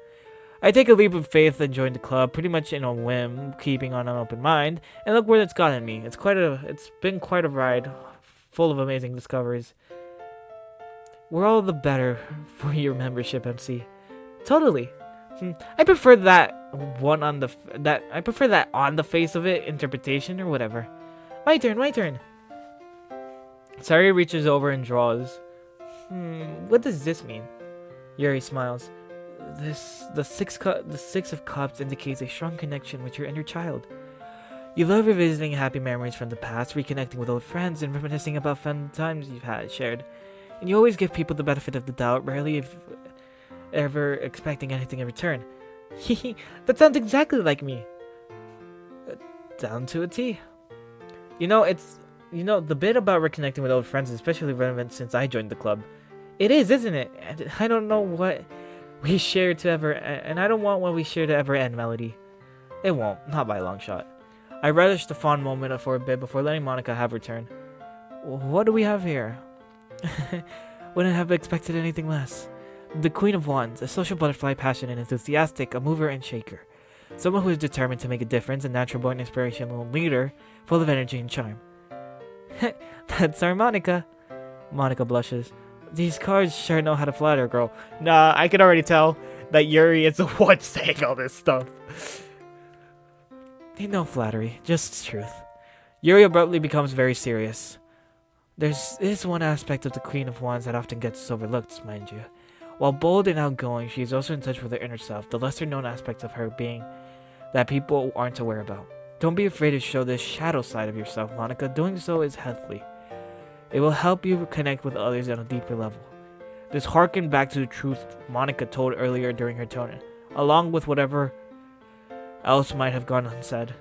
I take a leap of faith and join the club, pretty much in a whim, keeping on an open mind, and look where it's gotten me. It's been quite a ride, full of amazing discoveries. We're all the better for your membership, MC. Totally. I prefer that on the face of it interpretation or whatever. My turn. Sari reaches over and draws. What does this mean? Yuri smiles. The six of cups indicates a strong connection with your inner child. You love revisiting happy memories from the past, reconnecting with old friends, and reminiscing about fun times you've shared. And you always give people the benefit of the doubt, rarely if ever expecting anything in return. That sounds exactly like me. Down to a T. The bit about reconnecting with old friends is especially relevant since I joined the club. It is, isn't it? And I don't know what we share to ever, and I don't want what we share to ever end, Melody. It won't, not by a long shot. I relished the fond moment for a bit before letting Monica have her turn. What do we have here? Wouldn't have expected anything less. The Queen of Wands, a social butterfly, passionate and enthusiastic, a mover and shaker. Someone who is determined to make a difference, a natural-born inspirational leader, full of energy and charm. That's our Monica. Monica blushes. These cards sure know how to flatter, girl. Nah, I can already tell that Yuri is the one saying all this stuff. Ain't no flattery, just truth. Yuri abruptly becomes very serious. There's one aspect of the Queen of Wands that often gets overlooked, mind you. While bold and outgoing, she is also in touch with her inner self, the lesser-known aspects of her being that people aren't aware about. Don't be afraid to show this shadow side of yourself, Monica. Doing so is healthy. It will help you connect with others on a deeper level. This harken back to the truth Monica told earlier during her tone, along with whatever else might have gone unsaid.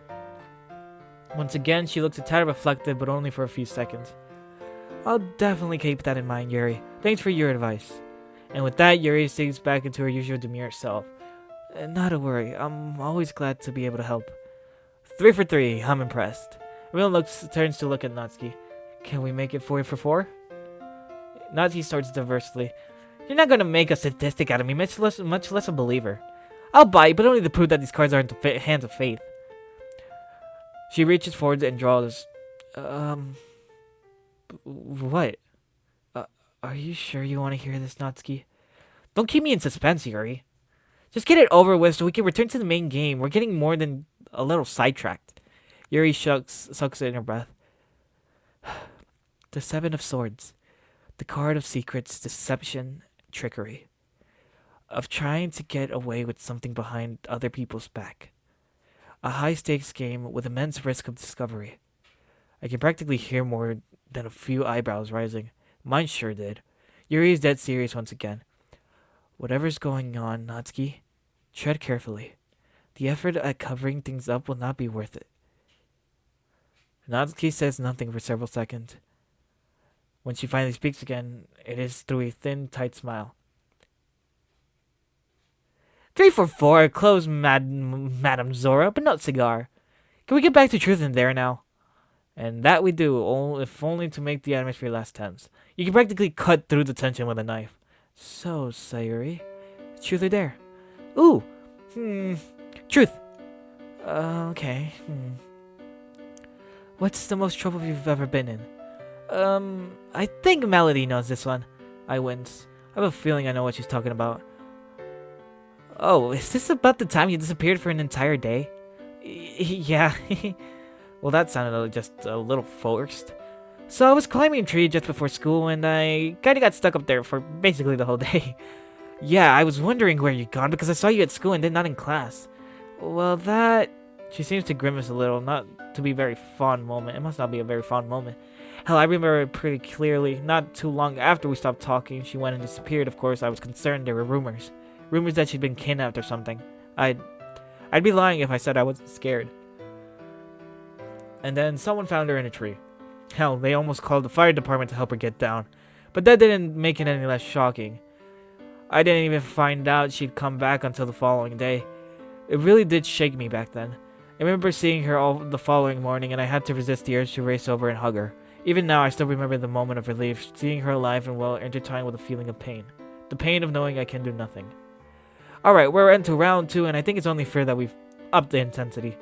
Once again, she looks a tad reflective, but only for a few seconds. I'll definitely keep that in mind, Yuri. Thanks for your advice. And with that, Yuri sinks back into her usual demure self. Not to worry, I'm always glad to be able to help. 3 for 3, I'm impressed. Everyone turns to look at Natsuki. Can we make it 4 for 4? Natsuki starts diversely. You're not gonna make a statistic out of me, much less a believer. I'll buy, but only to prove that these cards aren't the hands of faith. She reaches forward and draws. What? Are you sure you want to hear this, Natsuki? Don't keep me in suspense, Yuri. Just get it over with so we can return to the main game. We're getting more than a little sidetracked. Yuri sucks in her breath. The 7 of Swords. The card of secrets, deception, trickery. Of trying to get away with something behind other people's back. A high-stakes game with immense risk of discovery. I can practically hear more than a few eyebrows rising. Mine sure did. Yuri is dead serious once again. Whatever's going on, Natsuki, tread carefully. The effort at covering things up will not be worth it. Natsuki says nothing for several seconds. When she finally speaks again, it is through a thin, tight smile. 3 for 4, close, Madam Zora, but not cigar. Can we get back to truth and dare now? And that we do, if only to make the atmosphere less tense. You can practically cut through the tension with a knife. So, Sayuri, truth or dare? Ooh, truth. Okay. What's the most trouble you've ever been in? I think Melody knows this one. I wince. I have a feeling I know what she's talking about. Oh, is this about the time you disappeared for an entire day? Yeah. Well, that sounded just a little forced. So I was climbing a tree just before school, and I kinda got stuck up there for basically the whole day. Yeah, I was wondering where you'd gone because I saw you at school and then not in class. Well, that... She seems to grimace a little, not to be a very fond moment. It must not be a very fond moment. Hell, I remember it pretty clearly. Not too long after we stopped talking, she went and disappeared. Of course, I was concerned there were rumors. Rumors that she'd been kidnapped or something. I'd be lying if I said I wasn't scared. And then someone found her in a tree. Hell, they almost called the fire department to help her get down. But that didn't make it any less shocking. I didn't even find out she'd come back until the following day. It really did shake me back then. I remember seeing her all the following morning, and I had to resist the urge to race over and hug her. Even now, I still remember the moment of relief, seeing her alive and well, intertwined with a feeling of pain. The pain of knowing I can do nothing. Alright, we're into round 2, and I think it's only fair that we've upped the intensity.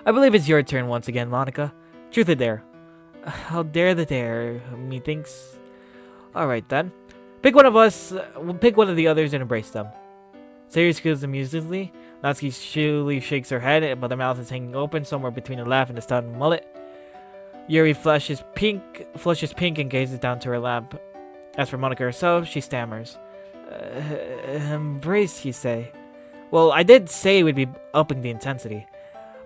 I believe it's your turn once again, Monica. Truth or dare? I'll dare the dare, methinks. Alright then. Pick one of us, we'll pick one of the others and embrace them. Sayuri squeals amusedly. Natsuki shrilly shakes her head, but her mouth is hanging open somewhere between a laugh and a sudden mullet. Yuri flushes pink and gazes down to her lap. As for Monica herself, she stammers. Embrace, you say? Well, I did say we'd be upping the intensity.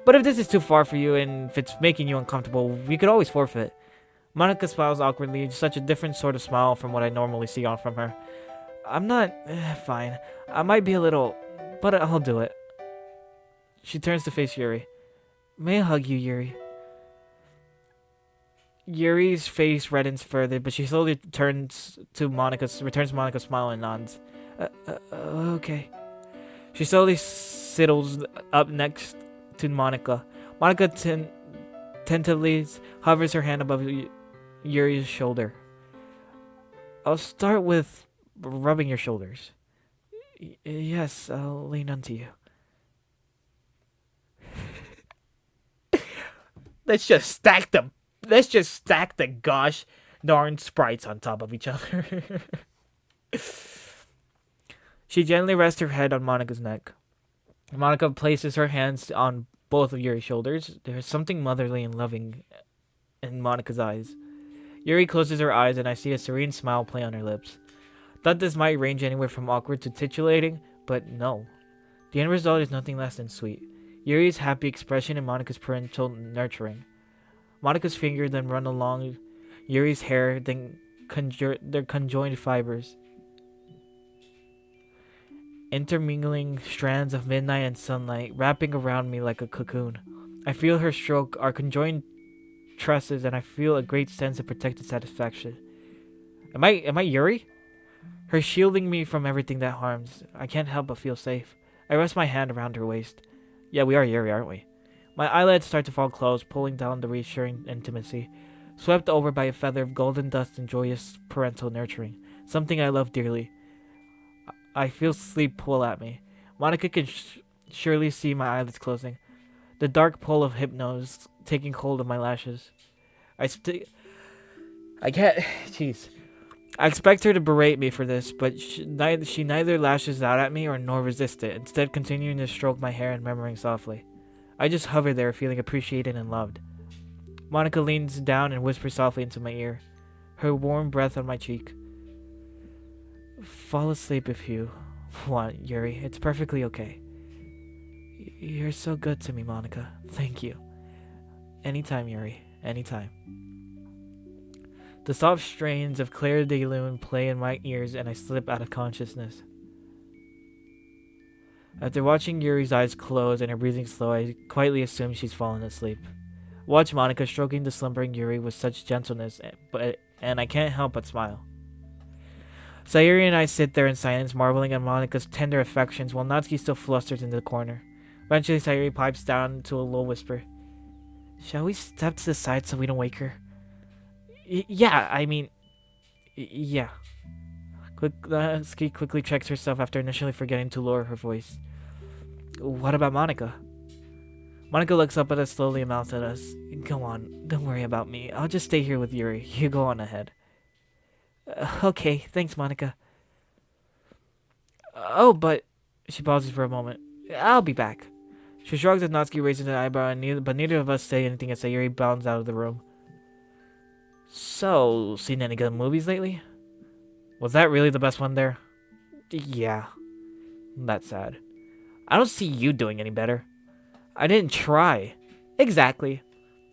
But if this is too far for you and if it's making you uncomfortable, we could always forfeit. Monica smiles awkwardly, such a different sort of smile from what I normally see on from her. I'm not... fine. I might be a little... but I'll do it. She turns to face Yuri. May I hug you, Yuri? Yuri's face reddens further, but she slowly returns Monica's smile and nods. Okay. She slowly sidles up next to Monica. Monica tentatively hovers her hand above Yuri's shoulder. I'll start with rubbing your shoulders. Yes, I'll lean onto you. Let's just stack the gosh darn sprites on top of each other. She gently rests her head on Monica's neck. Monica places her hands on both of Yuri's shoulders. There is something motherly and loving in Monica's eyes. Yuri closes her eyes and I see a serene smile play on her lips. Thought this might range anywhere from awkward to titillating, but no. The end result is nothing less than sweet. Yuri's happy expression and Monica's parental nurturing. Monica's fingers then run along Yuri's hair, then their conjoined fibers, intermingling strands of midnight and sunlight, wrapping around me like a cocoon. I feel her stroke our conjoined tresses, and I feel a great sense of protected satisfaction. Am I Yuri? Her shielding me from everything that harms. I can't help but feel safe. I rest my hand around her waist. Yeah, we are Yuri, aren't we? My eyelids start to fall close, pulling down the reassuring intimacy, swept over by a feather of golden dust and joyous parental nurturing, something I love dearly. I feel sleep pull at me. Monica can surely see my eyelids closing, the dark pull of hypnose taking hold of my lashes. I can't... Jeez. I expect her to berate me for this, but she neither lashes out at me nor resists it, instead continuing to stroke my hair and murmuring softly. I just hover there, feeling appreciated and loved. Monica leans down and whispers softly into my ear, her warm breath on my cheek. Fall asleep if you want, Yuri. It's perfectly okay. You're so good to me, Monica. Thank you. Anytime, Yuri. Anytime. The soft strains of Claire de Lune play in my ears and I slip out of consciousness. After watching Yuri's eyes close and her breathing slow, I quietly assume she's fallen asleep. Watch Monica stroking the slumbering Yuri with such gentleness, and I can't help but smile. Sayuri and I sit there in silence, marveling at Monika's tender affections, while Natsuki still flusters in the corner. Eventually, Sayuri pipes down to a low whisper. Shall we step to the side so we don't wake her? Yeah, I mean... yeah. Natsuki quickly checks herself after initially forgetting to lower her voice. What about Monika? Monika looks up at us slowly and mouths at us. Go on, don't worry about me. I'll just stay here with Yuri. You go on ahead. Okay, thanks, Monika. Oh, but... She pauses for a moment. I'll be back. She shrugs as Natsuki raises an eyebrow, but neither of us say anything as Sayuri bounds out of the room. So, seen any good movies lately? Was that really the best one there? Yeah. That's sad. I don't see you doing any better. I didn't try. Exactly.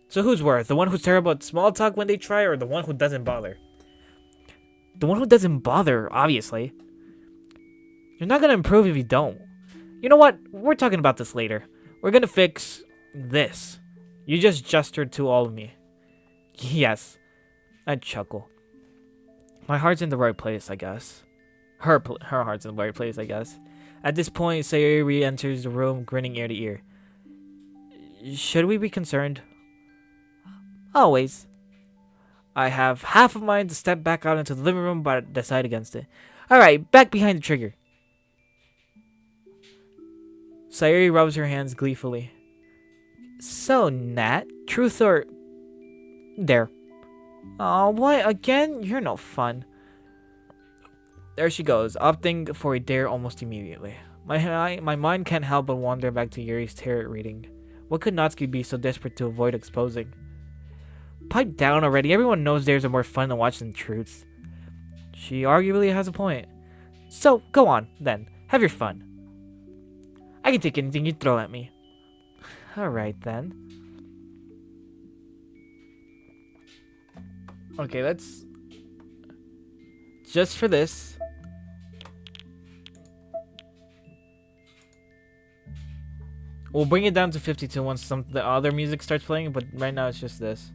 So who's worse? The one who's terrible at small talk when they try, or the one who doesn't bother? The one who doesn't bother, obviously. You're not gonna improve if you don't. You know what? We're talking about this later. We're gonna fix this. You just gestured to all of me. Yes. I chuckle. My heart's in the right place, I guess. Her heart's in the right place, I guess. At this point, Sayuri re-enters the room, grinning ear to ear. Should we be concerned? Always. I have half of mine to step back out into the living room, but decide against it. Alright, back behind the trigger. Sayuri rubs her hands gleefully. So, Nat, truth or... There. Aw, what? Again? You're no fun. There she goes, opting for a dare almost immediately. My mind can't help but wander back to Yuri's tarot reading. What could Natsuki be so desperate to avoid exposing? Pipe down already. Everyone knows dares are more fun to watch than truths. She arguably has a point. So, go on, then. Have your fun. I can take anything you throw at me. Alright, then. Okay, let's... Just for this... We'll bring it down to 52 once the other music starts playing, but right now it's just this.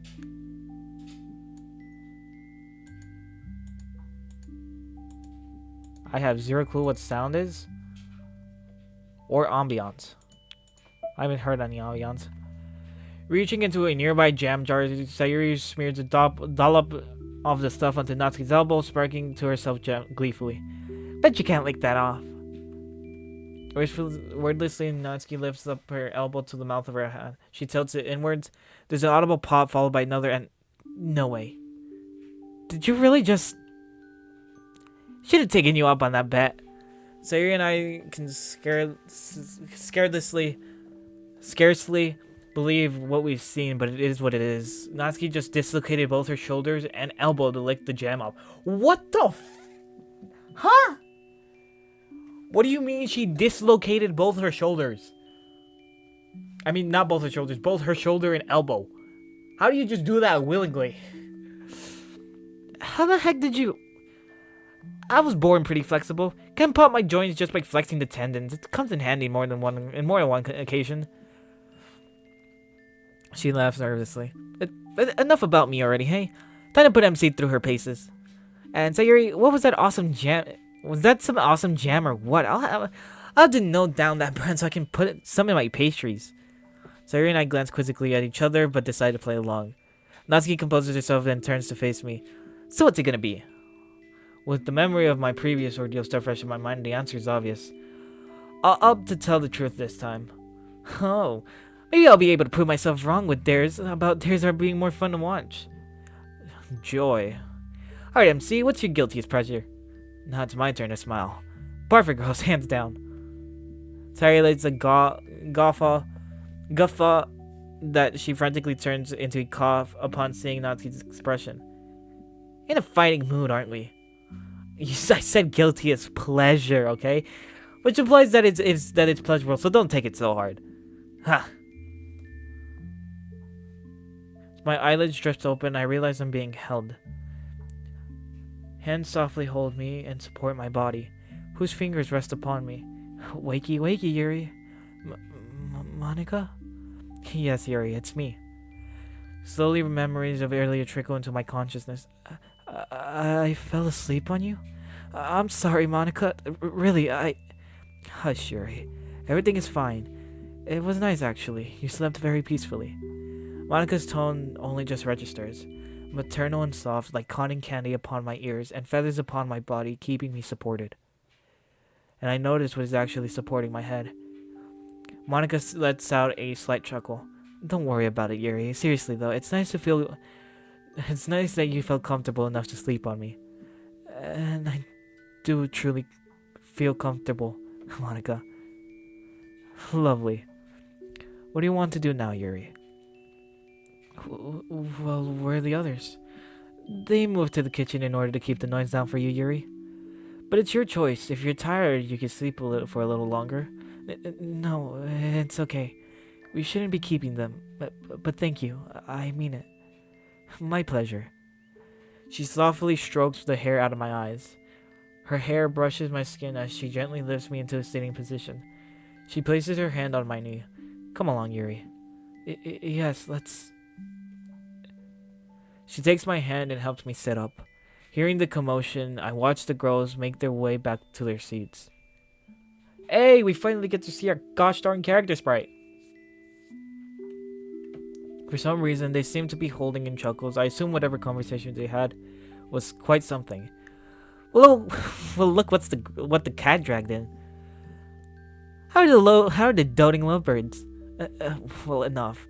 I have zero clue what sound is. Or ambiance. I haven't heard any ambiance. Reaching into a nearby jam jar, Sayuri smears a dollop of the stuff onto Natsuki's elbow, sparking to herself gleefully. Bet you can't lick that off. Wordlessly, Natsuki lifts up her elbow to the mouth of her hand. She tilts it inwards. There's an audible pop followed by another, and... No way. Did you really just... Should have taken you up on that bet. Sayuri and I can scarcely believe what we've seen, but it is what it is. Natsuki just dislocated both her shoulders and elbow to lick the jam off. What the Huh? What do you mean she dislocated both her shoulders? I mean, not both her shoulders, both her shoulder and elbow. How do you just do that willingly? How the heck did you... I was born pretty flexible. Can pop my joints just by flexing the tendons. It comes in handy more than one occasion. She laughs nervously. Enough about me already, hey? Time to put MC through her paces. And Sayuri, what was that awesome jam? Was that some awesome jam or what? I'll have to note down that brand so I can put some in my pastries. Sayuri and I glance quizzically at each other, but decide to play along. Natsuki composes herself and turns to face me. So what's it gonna be? With the memory of my previous ordeal still fresh in my mind, the answer is obvious. I'll opt to tell the truth this time. Oh, maybe I'll be able to prove myself wrong with dares are being more fun to watch. Joy. Alright, MC, what's your guiltiest pleasure? Now it's my turn to smile. Barford girls, hands down. Sayuri lays a guffaw that she frantically turns into a cough upon seeing Natsuki's expression. In a fighting mood, aren't we? I said guilty as pleasure, okay? Which implies that it's pleasurable, so don't take it so hard. Ha! My eyelids drift open, I realize I'm being held. Hands softly hold me and support my body, whose fingers rest upon me. Wakey, wakey, Yuri. Monika? Yes, Yuri, it's me. Slowly, memories of earlier trickle into my consciousness. I fell asleep on you? I'm sorry, Monica. Really, I... Hush, Yuri. Everything is fine. It was nice, actually. You slept very peacefully. Monica's tone only just registers, maternal and soft, like cotton candy upon my ears and feathers upon my body, keeping me supported. And I noticed what is actually supporting my head. Monica lets out a slight chuckle. Don't worry about it, Yuri. Seriously, though, it's nice to feel... It's nice that you felt comfortable enough to sleep on me. And I do truly feel comfortable, Monica. Lovely. What do you want to do now, Yuri? Well, where are the others? They moved to the kitchen in order to keep the noise down for you, Yuri. But it's your choice. If you're tired, you can sleep for a little longer. No, it's okay. We shouldn't be keeping them. But thank you. I mean it. My pleasure. She softly strokes the hair out of my eyes. Her hair brushes my skin as she gently lifts me into a sitting position. She places her hand on my knee. Come along, Yuri. Yes, let's... She takes my hand and helps me sit up. Hearing the commotion, I watch the girls make their way back to their seats. Hey, we finally get to see our gosh darn character sprite. For some reason, they seem to be holding in chuckles. I assume whatever conversation they had was quite something. Well, look what the cat dragged in. How are the doting lovebirds? Well, enough.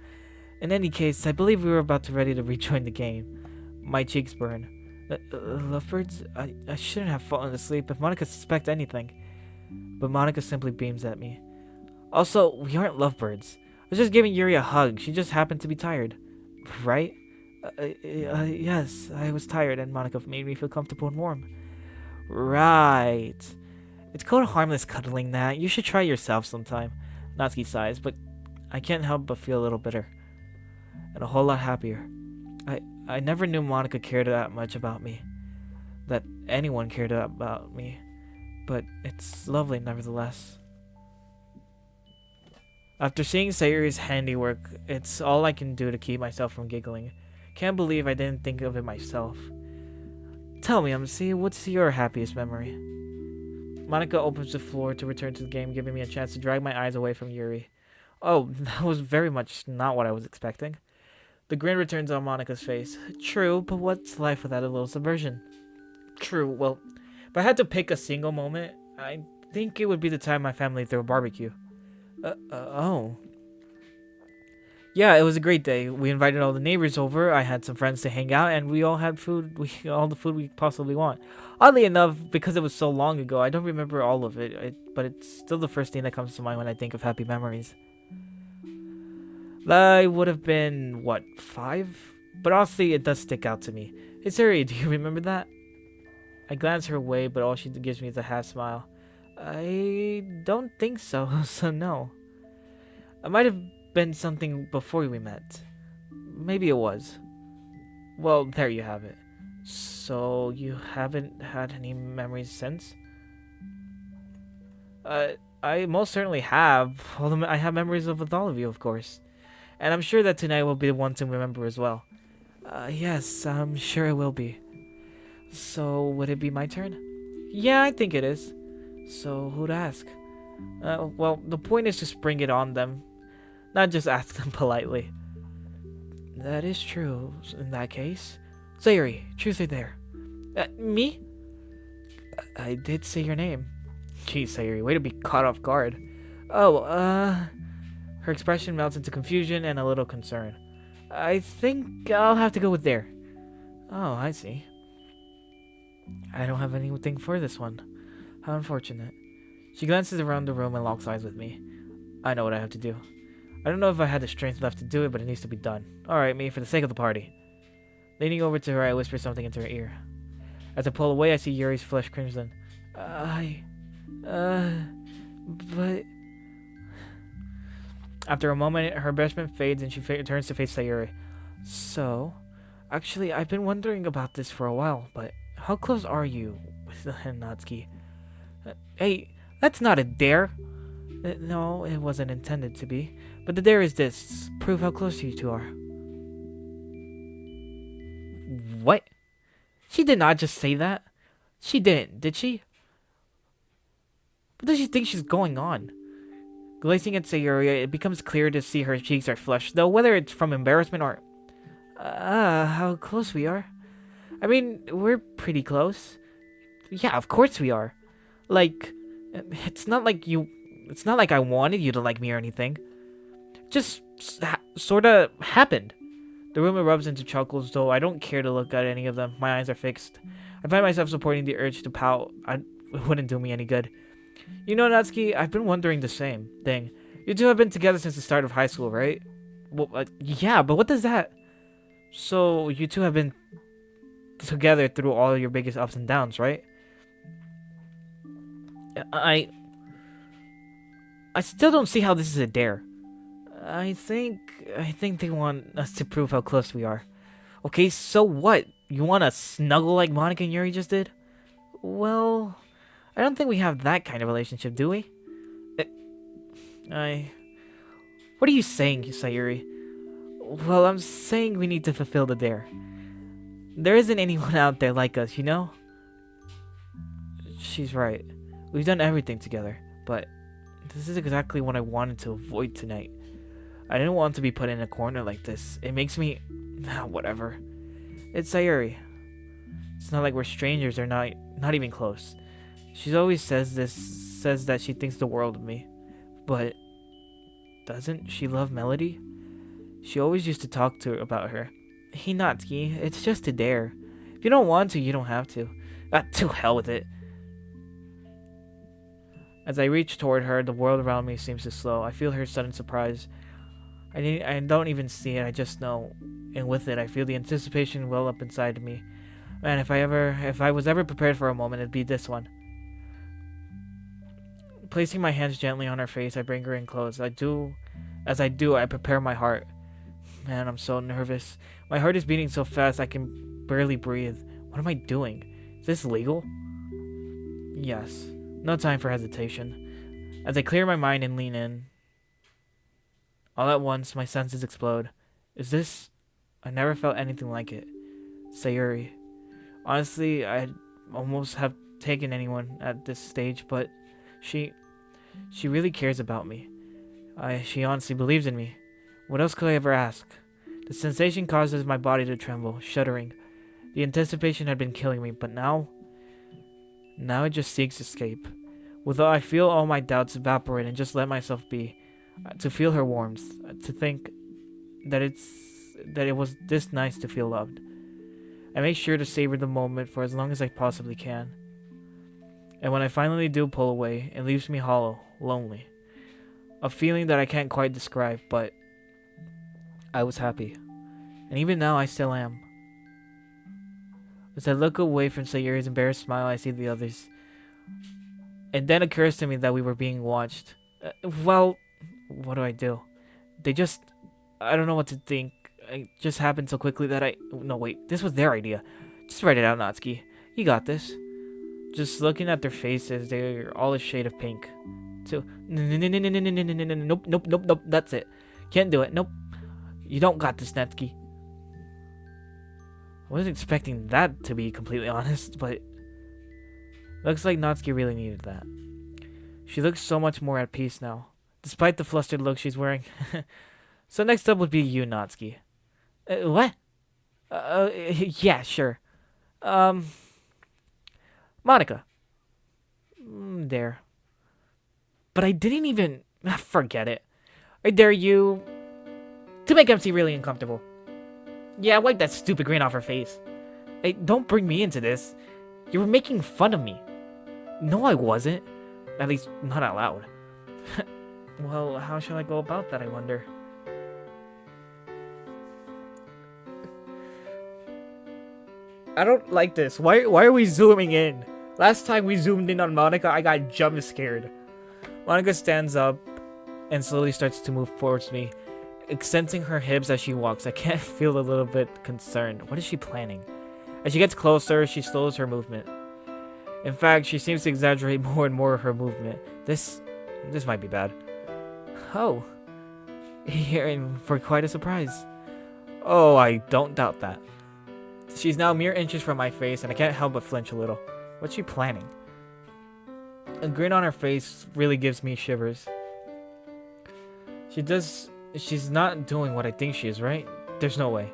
In any case, I believe we were about to ready to rejoin the game. My cheeks burn. Lovebirds? I shouldn't have fallen asleep if Monica suspects anything. But Monica simply beams at me. Also, we aren't lovebirds. I was just giving Yuri a hug. She just happened to be tired. Right? Yes, I was tired and Monica made me feel comfortable and warm. Right. It's called harmless cuddling, that. You should try yourself sometime. Natsuki sighs, but I can't help but feel a little bitter. And a whole lot happier. I never knew Monica cared that much about me. That anyone cared about me. But it's lovely nevertheless. After seeing Sayuri's handiwork, it's all I can do to keep myself from giggling. Can't believe I didn't think of it myself. Tell me, MC, what's your happiest memory? Monica opens the floor to return to the game, giving me a chance to drag my eyes away from Yuri. Oh, that was very much not what I was expecting. The grin returns on Monica's face. True, but what's life without a little subversion? True, well, if I had to pick a single moment, I think it would be the time my family threw a barbecue. Oh. Yeah, it was a great day. We invited all the neighbors over. I had some friends to hang out, and we all had food. All the food we possibly want. Oddly enough, because it was so long ago, I don't remember all of it. But it's still the first thing that comes to mind when I think of happy memories. I would have been, what, 5? But honestly, it does stick out to me. Hey, Siri, do you remember that? I glance her way, but all she gives me is a half smile. I don't think so, so no. It might have been something before we met. Maybe it was. Well, there you have it. So, you haven't had any memories since? I most certainly have. I have memories with all of you, of course. And I'm sure that tonight will be the one to remember as well. Yes, I'm sure it will be. So, would it be my turn? Yeah, I think it is. So, who'd ask? Well, the point is to spring it on them. Not just ask them politely. That is true, in that case. Sayuri, truth or dare? Me? I did say your name. Gee, Sayuri, way to be caught off guard. Oh, Her expression melts into confusion and a little concern. I think I'll have to go with dare. Oh, I see. I don't have anything for this one. How unfortunate. She glances around the room and locks eyes with me. I know what I have to do. I don't know if I had the strength left to do it, but it needs to be done. Alright, me, for the sake of the party. Leaning over to her, I whisper something into her ear. As I pull away, I see Yuri's flesh crimson. But... After a moment, her embarrassment fades and she turns to face Sayuri. So, actually, I've been wondering about this for a while, but how close are you with Natsuki? Hey, that's not a dare. No, it wasn't intended to be. But the dare is this. Prove how close you two are. What? She did not just say that. She didn't, did she? What does she think she's going on? Glancing at Sayuri, it becomes clear to see her cheeks are flushed, though whether it's from embarrassment or... how close we are. I mean, we're pretty close. Yeah, of course we are. Like, it's not like you... It's not like I wanted you to like me or anything. Just sorta happened. The room erupts into chuckles, though I don't care to look at any of them. My eyes are fixed. I find myself supporting the urge to pout. It wouldn't do me any good. You know, Natsuki, I've been wondering the same thing. You two have been together since the start of high school, right? Well, yeah, but what does that... So, you two have been together through all your biggest ups and downs, right? I still don't see how this is a dare. I think they want us to prove how close we are. Okay, so what? You want to snuggle like Monica and Yuri just did? Well, I don't think we have that kind of relationship, do we? What are you saying, Sayuri? Well, I'm saying we need to fulfill the dare. There isn't anyone out there like us, you know? She's right. We've done everything together, but this is exactly what I wanted to avoid tonight. I didn't want to be put in a corner like this. It makes me... whatever. It's Sayuri. It's not like we're strangers or not even close. She always says that she thinks the world of me. But doesn't she love Melody? She always used to talk to her about her. Hey Natsuki, it's just a dare. If you don't want to, you don't have to. To hell with it. As I reach toward her, the world around me seems to slow. I feel her sudden surprise. I don't even see it, I just know. And with it, I feel the anticipation well up inside of me. Man, if I was ever prepared for a moment, it'd be this one. Placing my hands gently on her face, I bring her in close. As I do, I prepare my heart. Man, I'm so nervous. My heart is beating so fast I can barely breathe. What am I doing? Is this legal? Yes. No time for hesitation. As I clear my mind and lean in, all at once, my senses explode. Is this... I never felt anything like it. Sayuri. Honestly, I'd almost have taken anyone at this stage, but she really cares about me. She honestly believes in me. What else could I ever ask? The sensation causes my body to tremble, shuddering. The anticipation had been killing me, but now it just seeks escape. With I feel all my doubts evaporate and just let myself be. To feel her warmth, to think that it was this nice to feel loved. I make sure to savor the moment for as long as I possibly can. And when I finally do pull away, it leaves me hollow, lonely. A feeling that I can't quite describe, but I was happy. And even now, I still am. As I look away from Sayuri's embarrassed smile, I see the others. It then occurs to me that we were being watched. Well, what do? I don't know what to think. It just happened so quickly that no, wait, this was their idea. Just write it out, Natsuki. You got this. Just looking at their faces, they're all a shade of pink. So, nope, that's it. Can't do it, nope. You don't got this, Natsuki. I wasn't expecting that, to be completely honest, but looks like Natsuki really needed that. She looks so much more at peace now, despite the flustered look she's wearing. So next up would be you, Natsuki. What? Yeah, sure. Monica. There. But I didn't even... Forget it. I dare you to make MC really uncomfortable. Yeah, wipe that stupid grin off her face. Hey, don't bring me into this. You were making fun of me. No, I wasn't. At least, not out loud. Well, how shall I go about that, I wonder? I don't like this. Why are we zooming in? Last time we zoomed in on Monica, I got jump scared. Monica stands up and slowly starts to move towards me, extending her hips as she walks. I can't feel a little bit concerned. What is she planning? As she gets closer, she slows her movement. In fact, she seems to exaggerate more and more of her movement. This might be bad. Oh, you're in for quite a surprise. Oh, I don't doubt that. She's now mere inches from my face, and I can't help but flinch a little. What's she planning? A grin on her face really gives me shivers. She's not doing what I think she is, right? There's no way.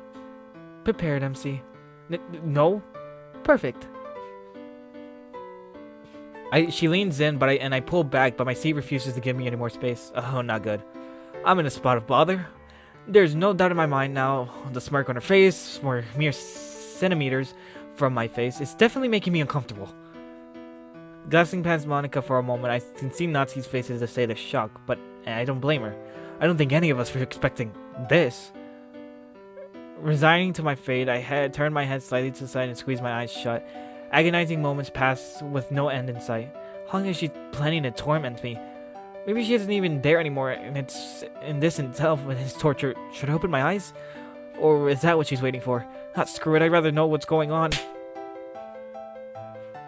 Prepared, MC. No? Perfect. She leans in, and I pull back, but my seat refuses to give me any more space. Oh, not good. I'm in a spot of bother. There's no doubt in my mind now. The smirk on her face, mere centimeters from my face, is definitely making me uncomfortable. Glancing past Monica for a moment, I can see Natsuki's face as a state of shock, but I don't blame her. I don't think any of us were expecting this. Resigning to my fate, I turned my head slightly to the side and squeezed my eyes shut. Agonizing moments passed with no end in sight. How long is she planning to torment me? Maybe she isn't even there anymore, and this in itself is torture. Should I open my eyes? Or is that what she's waiting for? Not screw it, I'd rather know what's going on.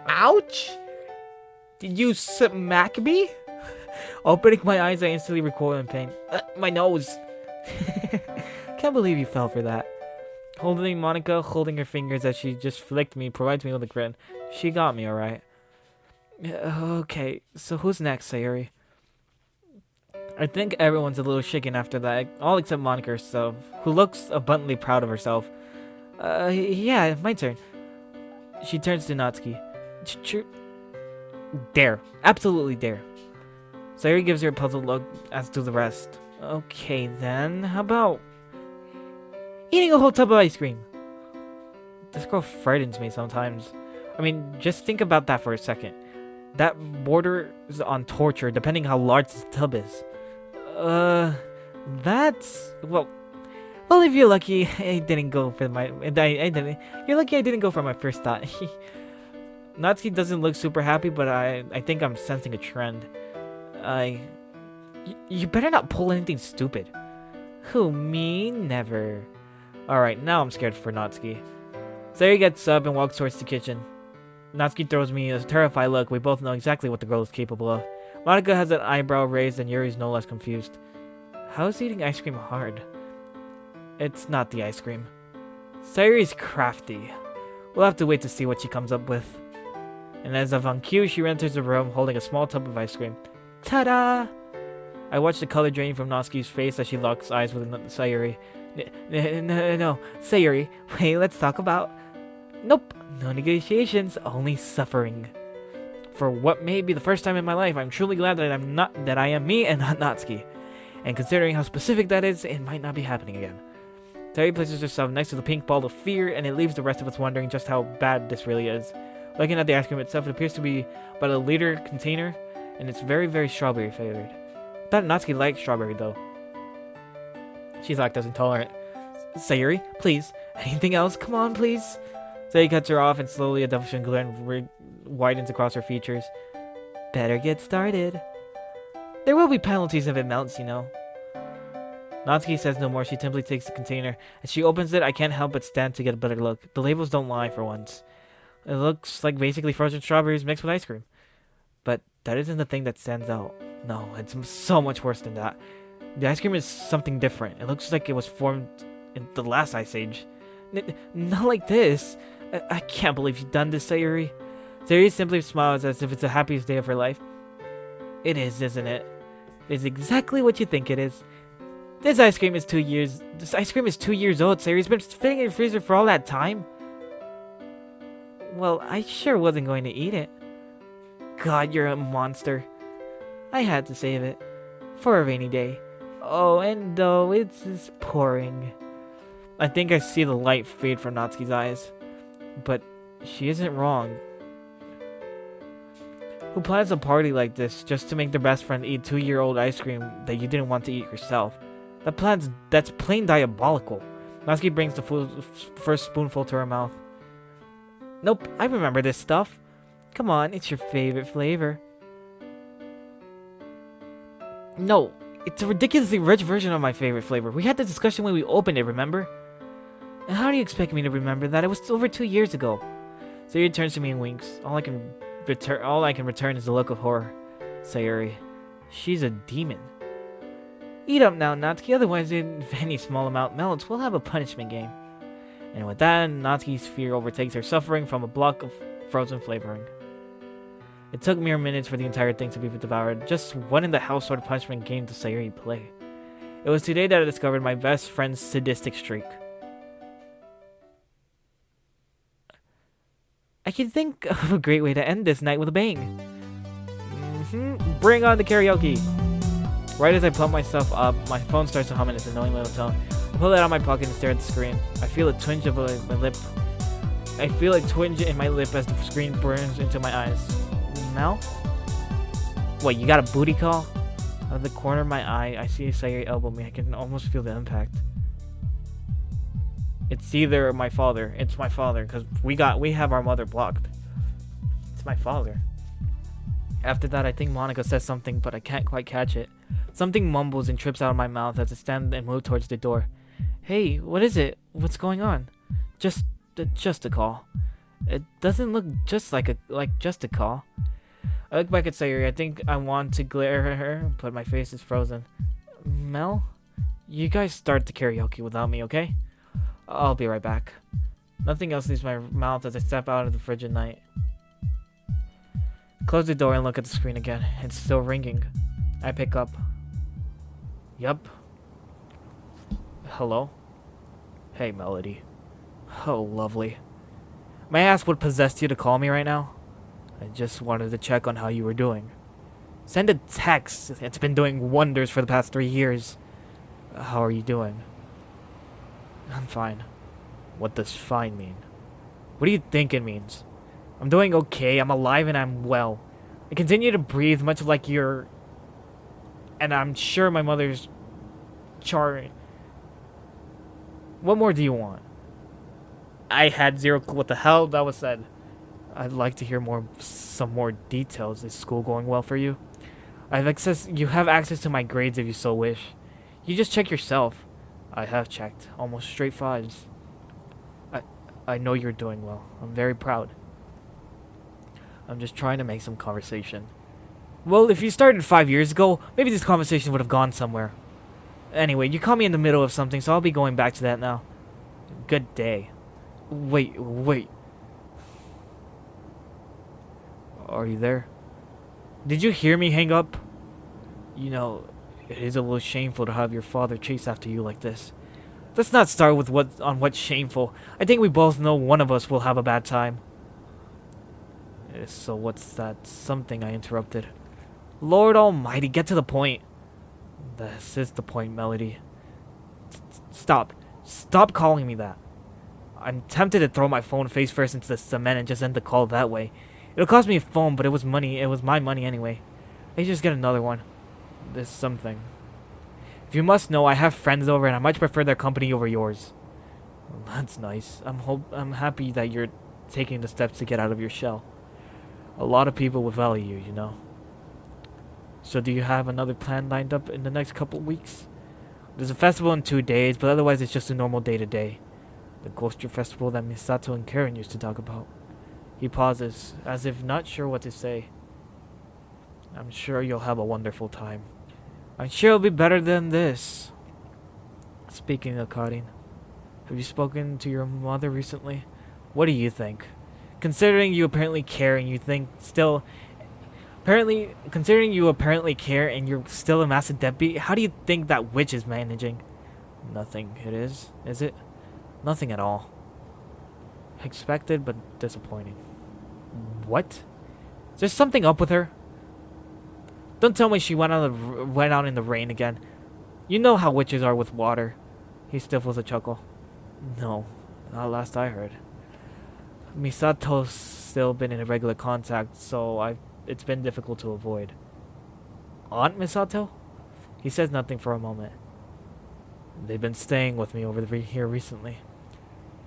Ouch! Did you smack me? Opening my eyes, I instantly recoil in pain. My nose! Can't believe you fell for that. Holding Monica, holding her fingers as she just flicked me, provides me with a grin. She got me, alright. Okay, so who's next, Sayuri? I think everyone's a little shaken after that, all except Monica herself, who looks abundantly proud of herself. Yeah, my turn. She turns to Natsuki. Dare. Absolutely dare. Sayuri gives her a puzzled look, as do the rest. Okay then, how about eating a whole tub of ice cream? This girl frightens me sometimes. I mean, just think about that for a second. That borders on torture, depending how large the tub is. That's... Well, if you're lucky, I didn't go for my... You're lucky I didn't go for my first thought. Natsuki doesn't look super happy, but I think I'm sensing a trend. You better not pull anything stupid. Who, me? Never. Alright, now I'm scared for Natsuki. Sayuri gets up and walks towards the kitchen. Natsuki throws me a terrified look. We both know exactly what the girl is capable of. Monica has an eyebrow raised and Yuri's no less confused. How is eating ice cream hard? It's not the ice cream. Sayuri's crafty. We'll have to wait to see what she comes up with. And as if on cue, she enters the room holding a small tub of ice cream. Ta-da! I watch the color drain from Natsuki's face as she locks eyes with Sayuri. No, Sayuri, wait, let's talk about... Nope, no negotiations, only suffering. For what may be the first time in my life, I'm truly glad that I am me and not Natsuki. And considering how specific that is, it might not be happening again. Sayuri places herself next to the pink ball of fear, and it leaves the rest of us wondering just how bad this really is. Looking at the ice cream itself, it appears to be about a liter container, and it's very, very strawberry flavored. I thought Natsuki liked strawberry though. She's lactose intolerant. Sayuri, please. Anything else? Come on, please. Sayuri cuts her off, and slowly a deficient glare widens across her features. Better get started. There will be penalties if it melts, you know. Natsuki says no more. She simply takes the container. As she opens it, I can't help but stand to get a better look. The labels don't lie for once. It looks like basically frozen strawberries mixed with ice cream. But that isn't the thing that stands out. No, it's so much worse than that. The ice cream is something different. It looks like it was formed in the last ice age. Not like this. I can't believe you've done this, Sayuri. Sayuri simply smiles as if it's the happiest day of her life. It is, isn't it? It's exactly what you think it is. This ice cream is 2 years old. Sayuri's been sitting in your freezer for all that time. Well, I sure wasn't going to eat it. God, you're a monster. I had to save it. For a rainy day. Oh, and though it's just pouring. I think I see the light fade from Natsuki's eyes. But she isn't wrong. Who plans a party like this just to make their best friend eat 2-year-old ice cream that you didn't want to eat yourself? That's plain diabolical. Natsuki brings the first spoonful to her mouth. Nope, I remember this stuff. Come on, it's your favorite flavor. No, it's a ridiculously rich version of my favorite flavor. We had this discussion when we opened it, remember? And how do you expect me to remember that? It was over 2 years ago. Sayuri turns to me and winks. All I can return is a look of horror. Sayuri, she's a demon. Eat up now, Natsuki, otherwise if any small amount melts, we'll have a punishment game. And with that, Natsuki's fear overtakes her, suffering from a block of frozen flavoring. It took mere minutes for the entire thing to be devoured. Just what in the hell sort of punishment game does Sayuri play? It was today that I discovered my best friend's sadistic streak. I can think of a great way to end this night with a bang. Bring on the karaoke! Right as I plump myself up, my phone starts to hum in its annoying little tone. I pull it out of my pocket and stare at the screen. I feel a twinge of my lip. I feel a twinge in my lip as the screen burns into my eyes. Mel? Wait, you got a booty call? Out of the corner of my eye, I see Sayuri elbow me. I can almost feel the impact. It's either my father. It's my father, because we have our mother blocked. It's my father. After that, I think Monica says something, but I can't quite catch it. Something mumbles and trips out of my mouth as I stand and move towards the door. Hey, what is it? What's going on? Just a call. It doesn't look just like just a call. I look back at Sayuri. I think I want to glare at her, but my face is frozen. Mel? You guys start the karaoke without me, okay? I'll be right back. Nothing else leaves my mouth as I step out of the frigid night. Close the door and look at the screen again. It's still ringing. I pick up. Yup. Hello? Hey, Melody. Oh, lovely. May I ask what possessed you to call me right now? I just wanted to check on how you were doing. Send a text. It's been doing wonders for the past 3 years. How are you doing? I'm fine. What does fine mean? What do you think it means? I'm doing okay. I'm alive and I'm well. I continue to breathe much like you're... And I'm sure my mother's... What more do you want? I had zero clue what the hell that was said. I'd like to hear some more details. Is school going well for you? You have access to my grades if you so wish. You just check yourself. I have checked. Almost straight 5s. I know you're doing well. I'm very proud. I'm just trying to make some conversation. Well, if you started 5 years ago, maybe this conversation would have gone somewhere. Anyway, you caught me in the middle of something, so I'll be going back to that now. Good day. Wait. Are you there? Did you hear me hang up? You know, it is a little shameful to have your father chase after you like this. Let's not start with what's shameful. I think we both know one of us will have a bad time. So what's that something I interrupted? Lord Almighty, get to the point. This is the point, Melody. Stop. Stop calling me that. I'm tempted to throw my phone face first into the cement and just end the call that way. It'll cost me a phone, but it was money. It was my money anyway. I just get another one. This something. If you must know, I have friends over and I much prefer their company over yours. Well, that's nice. I'm happy that you're taking the steps to get out of your shell. A lot of people will value you, you know. So do you have another plan lined up in the next couple of weeks? There's a festival in 2 days, but otherwise it's just a normal day-to-day. The Ghost Year Festival that Misato and Karen used to talk about. He pauses, as if not sure what to say. I'm sure you'll have a wonderful time. I'm sure it'll be better than this. Speaking of Karin, have you spoken to your mother recently? What do you think? Considering you apparently care and you think still... Considering you apparently care and you're still a massive deadbeat, how do you think that witch is managing? Nothing, it is it? Nothing at all. Expected, but disappointing. What? Is there something up with her? Don't tell me she went out in the rain again. You know how witches are with water. He stifles a chuckle. No, not last I heard. Misato's still been in regular contact, so it's been difficult to avoid. Aunt Misato? He says nothing for a moment. They've been staying with me over here recently.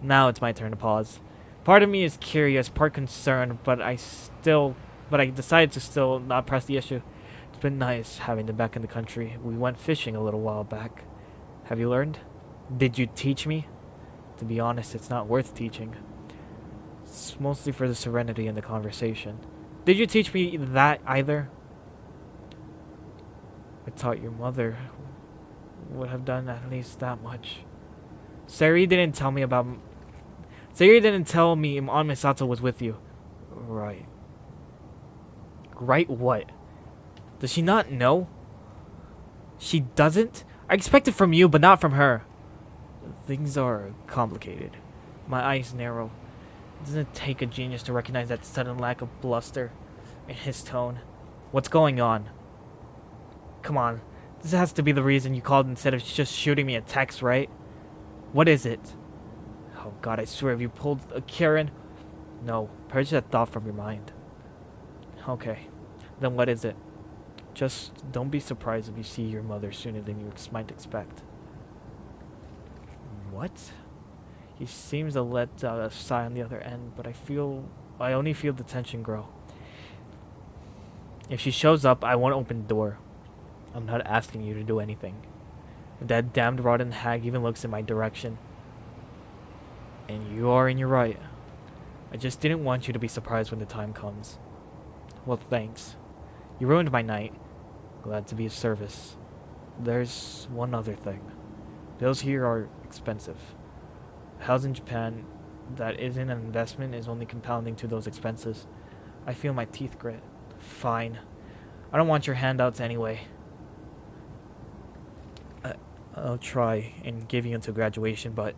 Now it's my turn to pause. Part of me is curious, part concerned, but I decided to still not press the issue. It's been nice having them back in the country. We went fishing a little while back. Have you learned? Did you teach me? To be honest, it's not worth teaching. It's mostly for the serenity in the conversation. Did you teach me that either? I taught your mother would have done at least that much. Sayuri didn't tell me Aunt Misato was with you. Right. Right what? Does she not know? She doesn't? I expect it from you, but not from her. Things are complicated. My eyes narrow. It doesn't take a genius to recognize that sudden lack of bluster in his tone. What's going on? Come on. This has to be the reason you called instead of just shooting me a text, right? What is it? Oh god, I swear, if you pulled a Karen... No, purge that thought from your mind. Okay, then what is it? Just don't be surprised if you see your mother sooner than you might expect. What? He seems to let out a sigh on the other end, but I only feel the tension grow. If she shows up, I won't open the door. I'm not asking you to do anything. If that damned rotten hag even looks in my direction. And you are in your right. I just didn't want you to be surprised when the time comes. Well, thanks. You ruined my night. Glad to be of service. There's one other thing. Bills here are expensive. A house in Japan that isn't an investment is only compounding to those expenses. I feel my teeth grit. Fine. I don't want your handouts anyway. I'll try and give you until graduation, but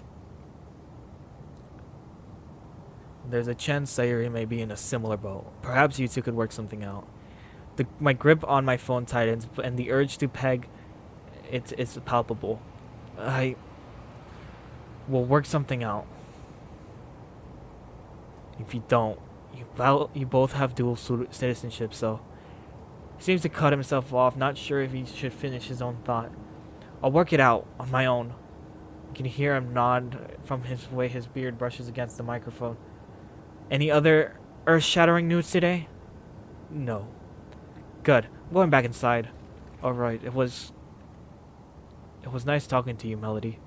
there's a chance Sayuri may be in a similar boat. Perhaps you two could work something out. My grip on my phone tightens, and the urge to peg it's palpable. I will work something out. If you don't, you both have dual citizenship, so... He seems to cut himself off, not sure if he should finish his own thought. I'll work it out on my own. You can hear him nod from his way his beard brushes against the microphone. Any other earth-shattering news today? No. Good. I'm going back inside. Alright, it was nice talking to you, Melody.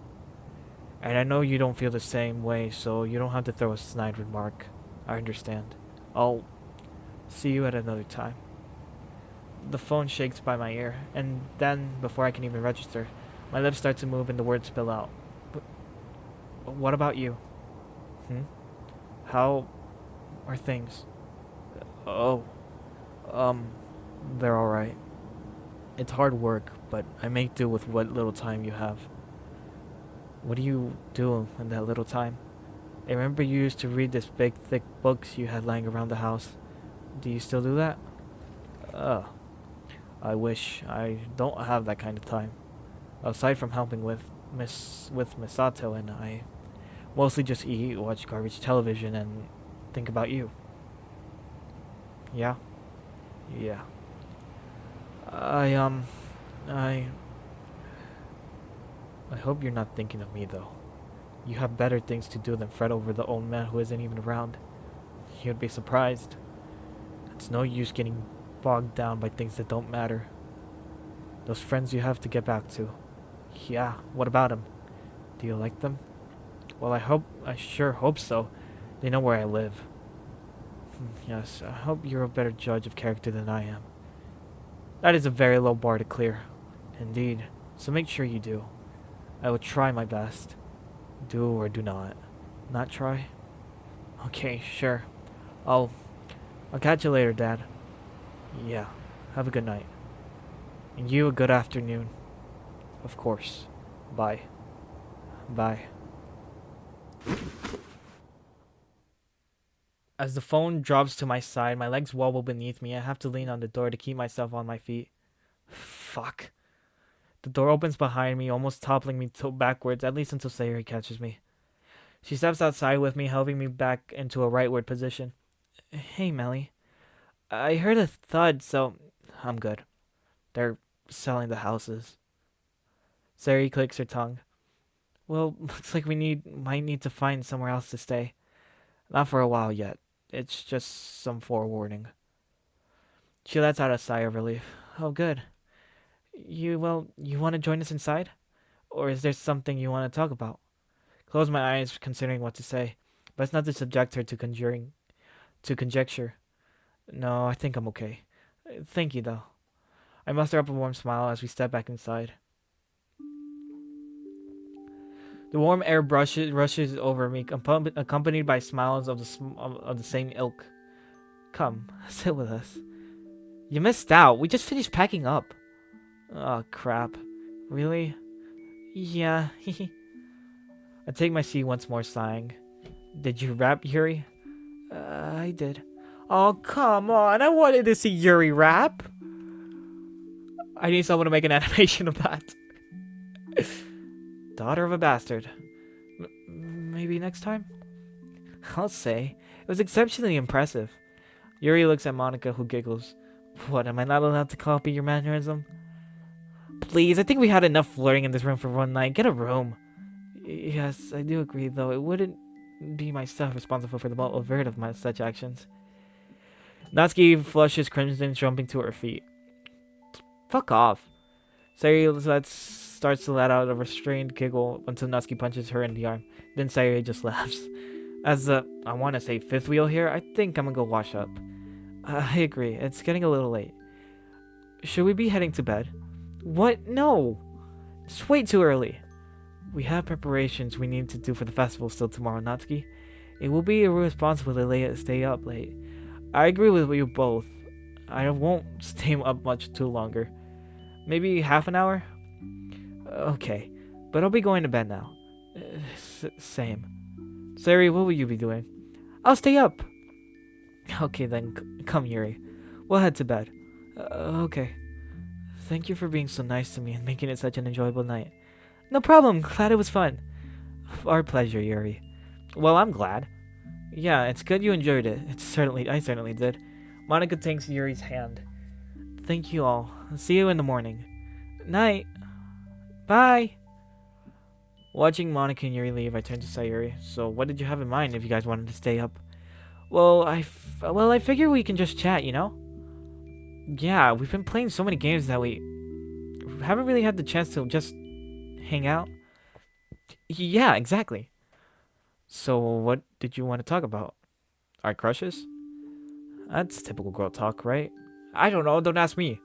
And I know you don't feel the same way, so you don't have to throw a snide remark. I understand. I'll see you at another time. The phone shakes by my ear, and then, before I can even register, my lips start to move and the words spill out. But what about you? How are things? Oh, they're alright. It's hard work, but I make do with what little time you have. What do you do in that little time? I remember you used to read this big, thick books you had lying around the house. Do you still do that? I wish. I don't have that kind of time. Aside from helping with Misato and I mostly just eat, watch garbage television, and think about you. Yeah? Yeah. I hope you're not thinking of me, though. You have better things to do than fret over the old man who isn't even around. You'd be surprised. It's no use getting bogged down by things that don't matter. Those friends you have to get back to. Yeah, what about them? Do you like them? Well, I sure hope so. They know where I live. Yes, I hope you're a better judge of character than I am. That is a very low bar to clear. Indeed, so make sure you do. I will try my best. Do or do not. Not try? Okay, sure. I'll catch you later, Dad. Yeah, have a good night. And you a good afternoon. Of course. Bye. Bye. As the phone drops to my side, my legs wobble beneath me. I have to lean on the door to keep myself on my feet. Fuck. The door opens behind me, almost toppling me backwards, at least until Sayuri catches me. She steps outside with me, helping me back into a rightward position. Hey, Melly. I heard a thud, so I'm good. They're selling the houses. Sayuri clicks her tongue. Well, looks like might need to find somewhere else to stay. Not for a while yet. It's just some forewarning. She lets out a sigh of relief. Oh, good. You want to join us inside? Or is there something you want to talk about? Close my eyes, considering what to say, but it's not to subject her to conjecture. No, I think I'm okay. Thank you, though. I muster up a warm smile as we step back inside. The warm air rushes over me, accompanied by smiles of the same ilk. Come, sit with us. You missed out. We just finished packing up. Oh, crap. Really? Yeah. I take my seat once more, sighing. Did you rap, Yuri? I did. Oh, come on. I wanted to see Yuri rap. I need someone to make an animation of that. Daughter of a bastard. Maybe next time? I'll say. It was exceptionally impressive. Yuri looks at Monica, who giggles. What, am I not allowed to copy your mannerism? Please, I think we had enough flirting in this room for one night. Get a room. Yes, I do agree, though. It wouldn't be myself responsible for the overt of my such actions. Natsuki flushes crimson, jumping to her feet. Fuck off. Sayuri starts to let out a restrained giggle until Natsuki punches her in the arm. Then Sayuri just laughs. As I want to say fifth wheel here, I think I'm gonna go wash up. I agree. It's getting a little late. Should we be heading to bed? What? No. It's way too early. We have preparations we need to do for the festival still tomorrow, Natsuki. It will be irresponsible to stay up late. I agree with you both. I won't stay up much too longer. Maybe half an hour? Okay. But I'll be going to bed now. Same. Sayuri, what will you be doing? I'll stay up. Okay then, come Yuri. We'll head to bed. Okay. Thank you for being so nice to me and making it such an enjoyable night. No problem, glad it was fun. Our pleasure, Yuri. Well, I'm glad. Yeah, it's good you enjoyed it. I certainly did. Monica takes Yuri's hand. Thank you all. See you in the morning. Night. Bye. Watching Monica and Yuri leave, I turn to Sayuri. So, what did you have in mind if you guys wanted to stay up? Well, I figure we can just chat, you know? Yeah, we've been playing so many games that we haven't really had the chance to just hang out. Yeah, exactly. So, what did you want to talk about? Our crushes? That's typical girl talk, right? I don't know, don't ask me.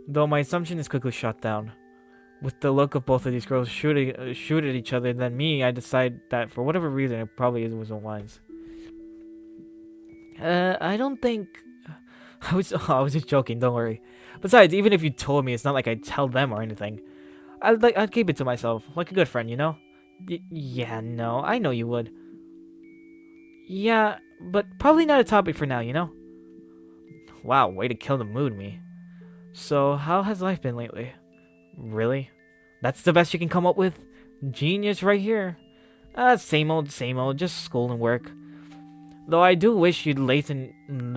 Though my assumption is quickly shot down. With the look of both of these girls shoot at each other, then me, I decide that for whatever reason, it probably wasn't wise. I don't think... I was just joking, don't worry. Besides, even if you told me, it's not like I'd tell them or anything. I'd keep it to myself, like a good friend, you know? Yeah, no, I know you would. Yeah, but probably not a topic for now, you know? Wow, way to kill the mood, me. So, how has life been lately? Really? That's the best you can come up with? Genius right here. Same old, just school and work. Though I do wish you'd lengthen your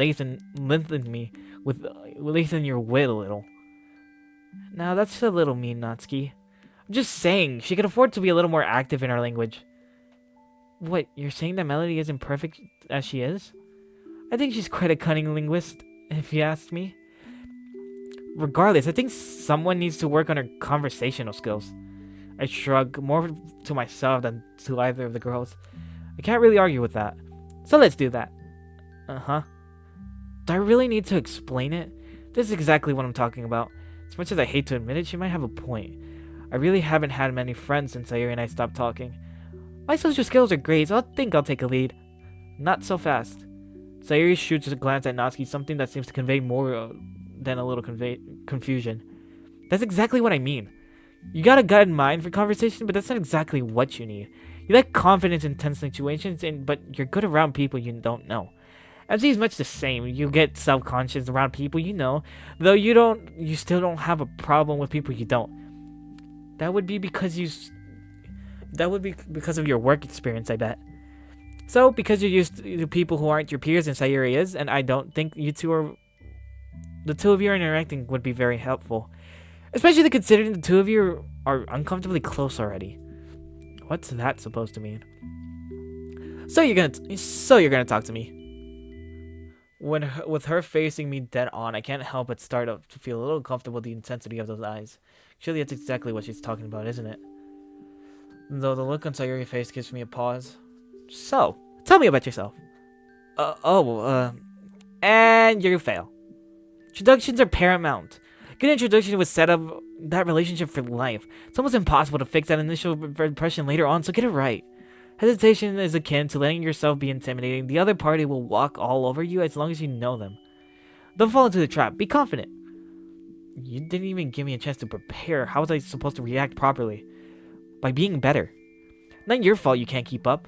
wit a little. Now that's a little mean, Natsuki. I'm just saying, she could afford to be a little more active in her language. What, you're saying that Melody isn't perfect as she is? I think she's quite a cunning linguist, if you ask me. Regardless, I think someone needs to work on her conversational skills. I shrug, more to myself than to either of the girls. I can't really argue with that. So let's do that. Uh-huh. Do I really need to explain it? This is exactly what I'm talking about. As much as I hate to admit it, she might have a point. I really haven't had many friends since Sayuri and I stopped talking. My social skills are great, so I think I'll take a lead. Not so fast. Sayuri shoots a glance at Natsuki, something that seems to convey more than a little confusion. That's exactly what I mean. You got a gut in mind for conversation, but that's not exactly what you need. You like confidence in tense situations, but you're good around people you don't know. MC is much the same. You get self-conscious around people you know, though you still don't have a problem with people you don't. That would be because of your work experience, I bet. So, because you're used to people who aren't your peers, and Sayuri is, and I don't think the two of you interacting would be very helpful. Especially considering the two of you are uncomfortably close already. What's that supposed to mean? So you're gonna talk to me. With her facing me dead on, I can't help but start to feel a little uncomfortable with the intensity of those eyes. Surely that's exactly what she's talking about, isn't it? Though the look on Sayuri's face gives me a pause. So, tell me about yourself. And you fail. Introductions are paramount. Good introduction would set up that relationship for life. It's almost impossible to fix that initial impression later on, so get it right. Hesitation is akin to letting yourself be intimidating. The other party will walk all over you as long as you know them. Don't fall into the trap. Be confident. You didn't even give me a chance to prepare. How was I supposed to react properly? By being better. Not your fault you can't keep up.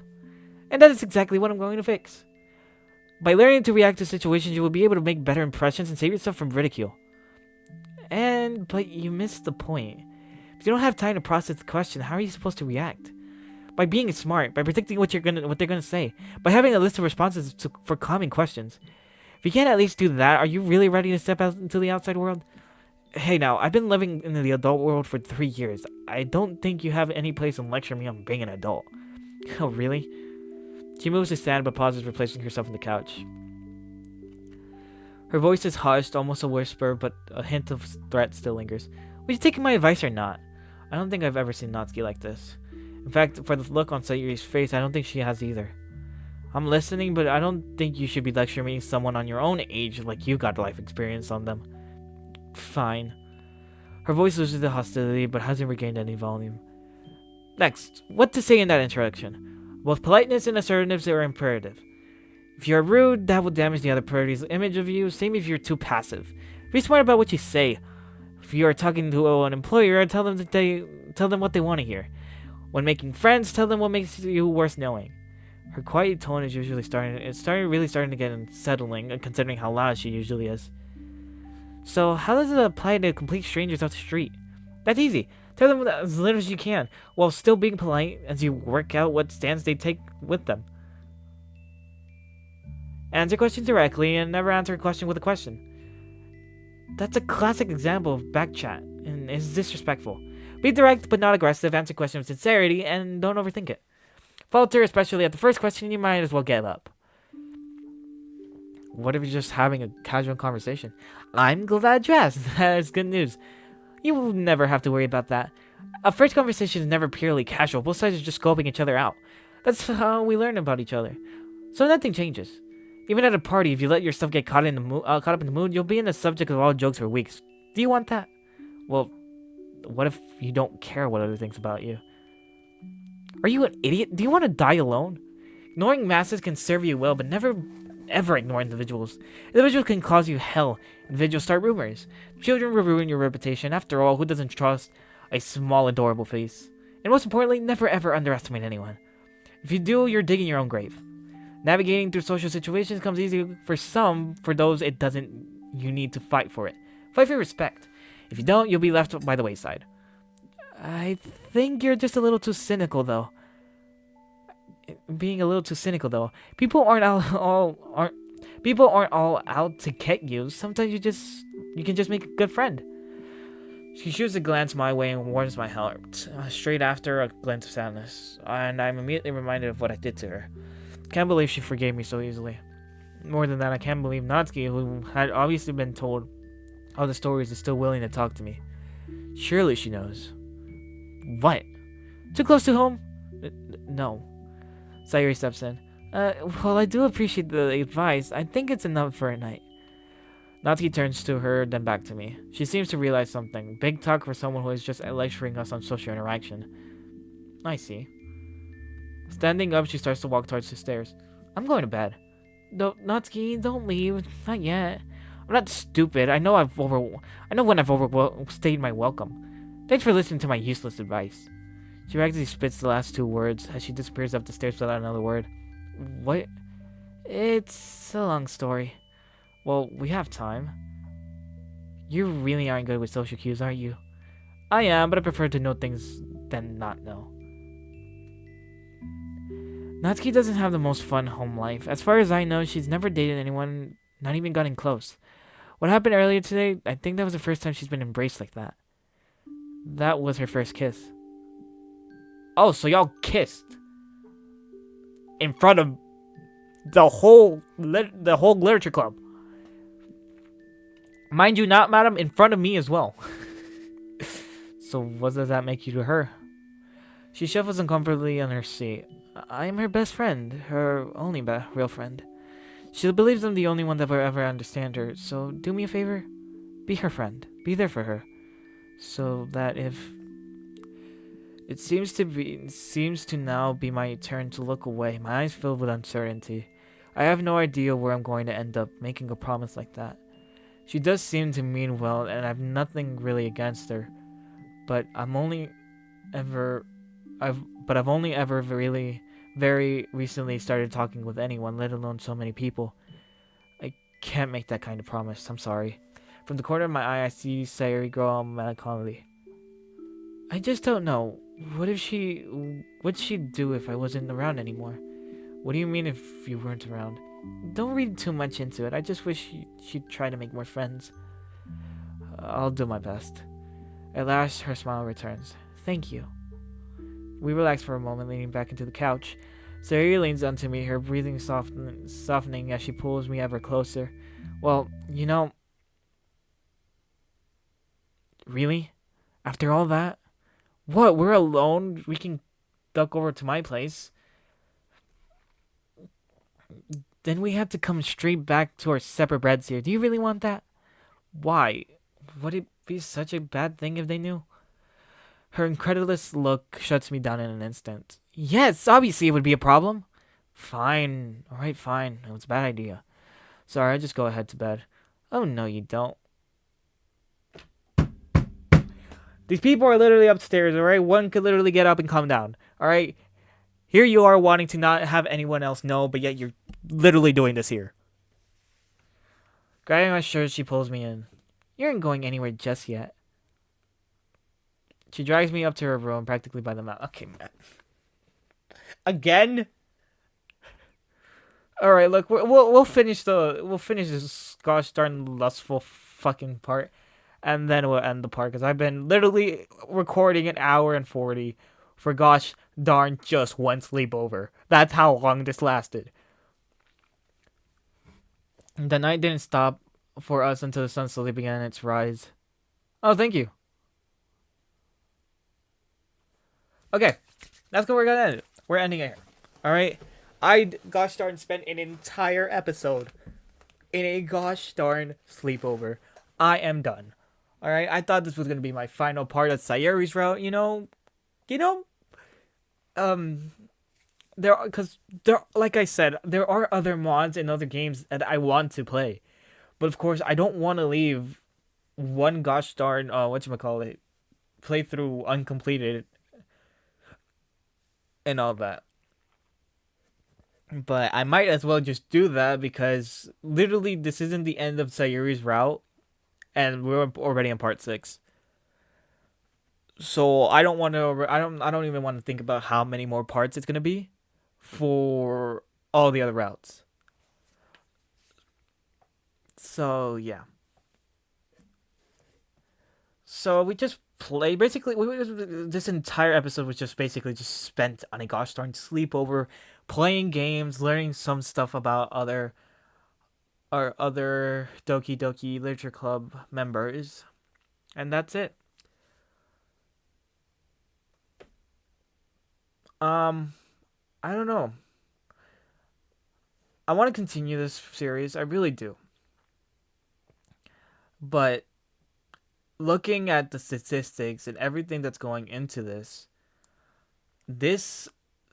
And that is exactly what I'm going to fix. By learning to react to situations, you will be able to make better impressions and save yourself from ridicule. But you missed the point. If you don't have time to process the question, how are you supposed to react? By being smart, by predicting what they're gonna say, by having a list of responses for common questions. If you can't at least do that, are you really ready to step out into the outside world? Hey now, I've been living in the adult world for 3 years. I don't think you have any place to lecture me on being an adult. Oh, really? She moves to stand but pauses, replacing herself on the couch. Her voice is hushed, almost a whisper, but a hint of threat still lingers. Will you take my advice or not? I don't think I've ever seen Natsuki like this. In fact, for the look on Sayuri's face, I don't think she has either. I'm listening, but I don't think you should be lecturing someone on your own age like you got life experience on them. Fine. Her voice loses the hostility, but hasn't regained any volume. Next, what to say in that introduction? Both politeness and assertiveness are imperative. If you are rude, that will damage the other party's image of you, same if you're too passive. Be smart about what you say. If you are talking to an employer, tell them what they want to hear. When making friends, tell them what makes you worth knowing. Her quiet tone is usually starting to get unsettling, considering how loud she usually is. So, how does it apply to complete strangers off the street? That's easy. Tell them as little as you can, while still being polite as you work out what stance they take with them. Answer questions directly, and never answer a question with a question. That's a classic example of backchat, and is disrespectful. Be direct but not aggressive, answer questions with sincerity, and don't overthink it. Falter, especially at the first question, you might as well give up. What if you're just having a casual conversation? I'm glad you asked. That's good news. You will never have to worry about that. A first conversation is never purely casual. Both sides are just scoping each other out. That's how we learn about each other. So nothing changes. Even at a party, if you let yourself get caught up in the mood, you'll be in the subject of all jokes for weeks. Do you want that? Well, what if you don't care what other thinks about you? Are you an idiot? Do you want to die alone? Ignoring masses can serve you well, but never ever ignore individuals. Individuals can cause you hell. Individuals start rumors. Children will ruin your reputation. After all, who doesn't trust a small, adorable face? And most importantly, never ever underestimate anyone. If you do, you're digging your own grave. Navigating through social situations comes easy for some. For those it doesn't, you need to fight for it. Fight for respect. If you don't, you'll be left by the wayside. I think you're just a little too cynical, though. Being a little too cynical, though. People aren't all out to get you. Sometimes you can just make a good friend. She shoots a glance my way and warms my heart. Straight after, a glance of sadness, and I'm immediately reminded of what I did to her. Can't believe she forgave me so easily. More than that, I can't believe Natsuki, who had obviously been told all the stories, is still willing to talk to me. Surely she knows. What? Too close to home? No. Sayuri steps in. Well, I do appreciate the advice. I think it's enough for a night. Natsuki turns to her, then back to me. She seems to realize something. Big talk for someone who is just lecturing us on social interaction. I see. Standing up, she starts to walk towards the stairs. I'm going to bed. No, Natsuki, don't leave. Not yet. I'm not stupid. I know when I've overstayed my welcome. Thanks for listening to my useless advice. She practically spits the last 2 words as she disappears up the stairs without another word. What? It's a long story. Well, we have time. You really aren't good with social cues, are you? I am, but I prefer to know things than not know. Natsuki doesn't have the most fun home life. As far as I know, she's never dated anyone, not even gotten close. What happened earlier today, I think that was the first time she's been embraced like that. That was her first kiss. Oh, so y'all kissed in front of the whole literature club. Mind you not, madam, in front of me as well. So what does that make you to her? She shuffles uncomfortably on her seat. I am her best friend, her only real friend. She believes I'm the only one that will ever understand her, so do me a favor. Be her friend. Be there for her. So that if... It seems to now be my turn to look away, my eyes filled with uncertainty. I have no idea where I'm going to end up making a promise like that. She does seem to mean well, and I've nothing really against her. But ever, I've only ever really, very recently started talking with anyone, let alone so many people. I can't make that kind of promise. I'm sorry. From the corner of my eye, I see Sayuri grow melancholy. I just don't know. What'd she do if I wasn't around anymore? What do you mean if you weren't around? Don't read too much into it. I just wish she'd try to make more friends. I'll do my best. At last, her smile returns. Thank you. We relax for a moment, leaning back into the couch. Sayuri leans onto me, her breathing softening as she pulls me ever closer. Well, you know... Really? After all that? What, we're alone? We can duck over to my place. Then we have to come straight back to our separate beds here. Do you really want that? Why? Would it be such a bad thing if they knew? Her incredulous look shuts me down in an instant. Yes, obviously it would be a problem. Fine. Alright, fine. It was a bad idea. Sorry, I just go ahead to bed. Oh, no, you don't. These people are literally upstairs, alright? One could literally get up and calm down, alright? Here you are wanting to not have anyone else know, but yet you're literally doing this here. Grabbing my shirt, she pulls me in. You aren't going anywhere just yet. She drags me up to her room, practically by the mouth. Okay, man. Again? All right, look, we'll finish this gosh darn lustful fucking part, and then we'll end the part because I've been literally recording an hour and 40 for gosh darn just one sleepover. That's how long this lasted. The night didn't stop for us until the sun slowly began its rise. Oh, thank you. Okay, that's what we're gonna end. We're ending it here. All right. Gosh darn spent an entire episode in a gosh darn sleepover. I am done. All right. I thought this was gonna be my final part of Sayuri's route. Like I said, there are other mods and other games that I want to play, but of course I don't want to leave one gosh darn whatchamacallit playthrough uncompleted and all that. But I might as well just do that because literally this isn't the end of Sayuri's route, and we're already in part 6. So I don't want to. I don't even want to think about how many more parts it's gonna be for all the other routes. So yeah. So we just play. Basically, this entire episode was just basically just spent on a gosh darn sleepover, playing games, learning some stuff about other Doki Doki Literature Club members, and that's it. I don't know. I want to continue this series. I really do. But looking at the statistics and everything that's going into this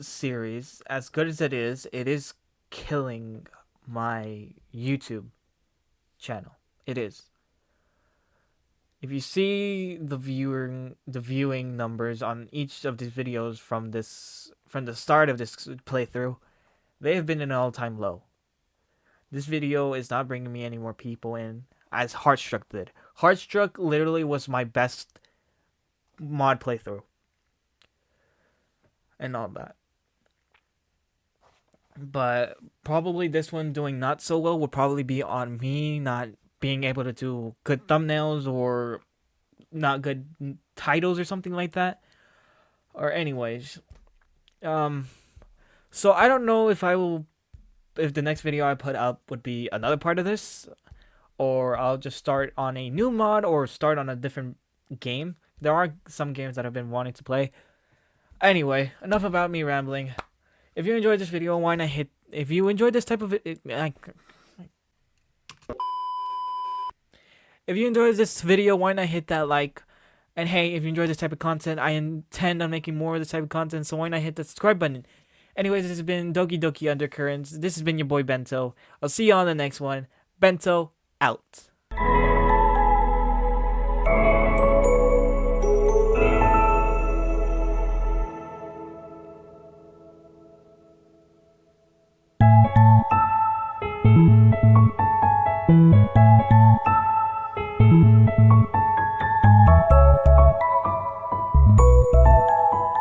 series, as good as it is killing my YouTube channel. It is. If you see the viewing numbers on each of these videos from the start of this playthrough, they have been an all-time low. This video is not bringing me any more people in, as Heartstruck did. Heartstruck literally was my best mod playthrough. And all that. But probably this one doing not so well would probably be on me not being able to do good thumbnails or not good titles or something like that. Or anyways. So I don't know if the next video I put up would be another part of this, or I'll just start on a new mod or start on a different game. There are some games that I've been wanting to play. Anyway, enough about me rambling. If you enjoyed this video, why not if you enjoyed this type of if you enjoyed this video, why not hit that like? And hey, if you enjoyed this type of content, I intend on making more of this type of content, so why not hit the subscribe button? Anyways, this has been Doki Doki Undercurrents. This has been your boy Bento. I'll see you on the next one. Bento out.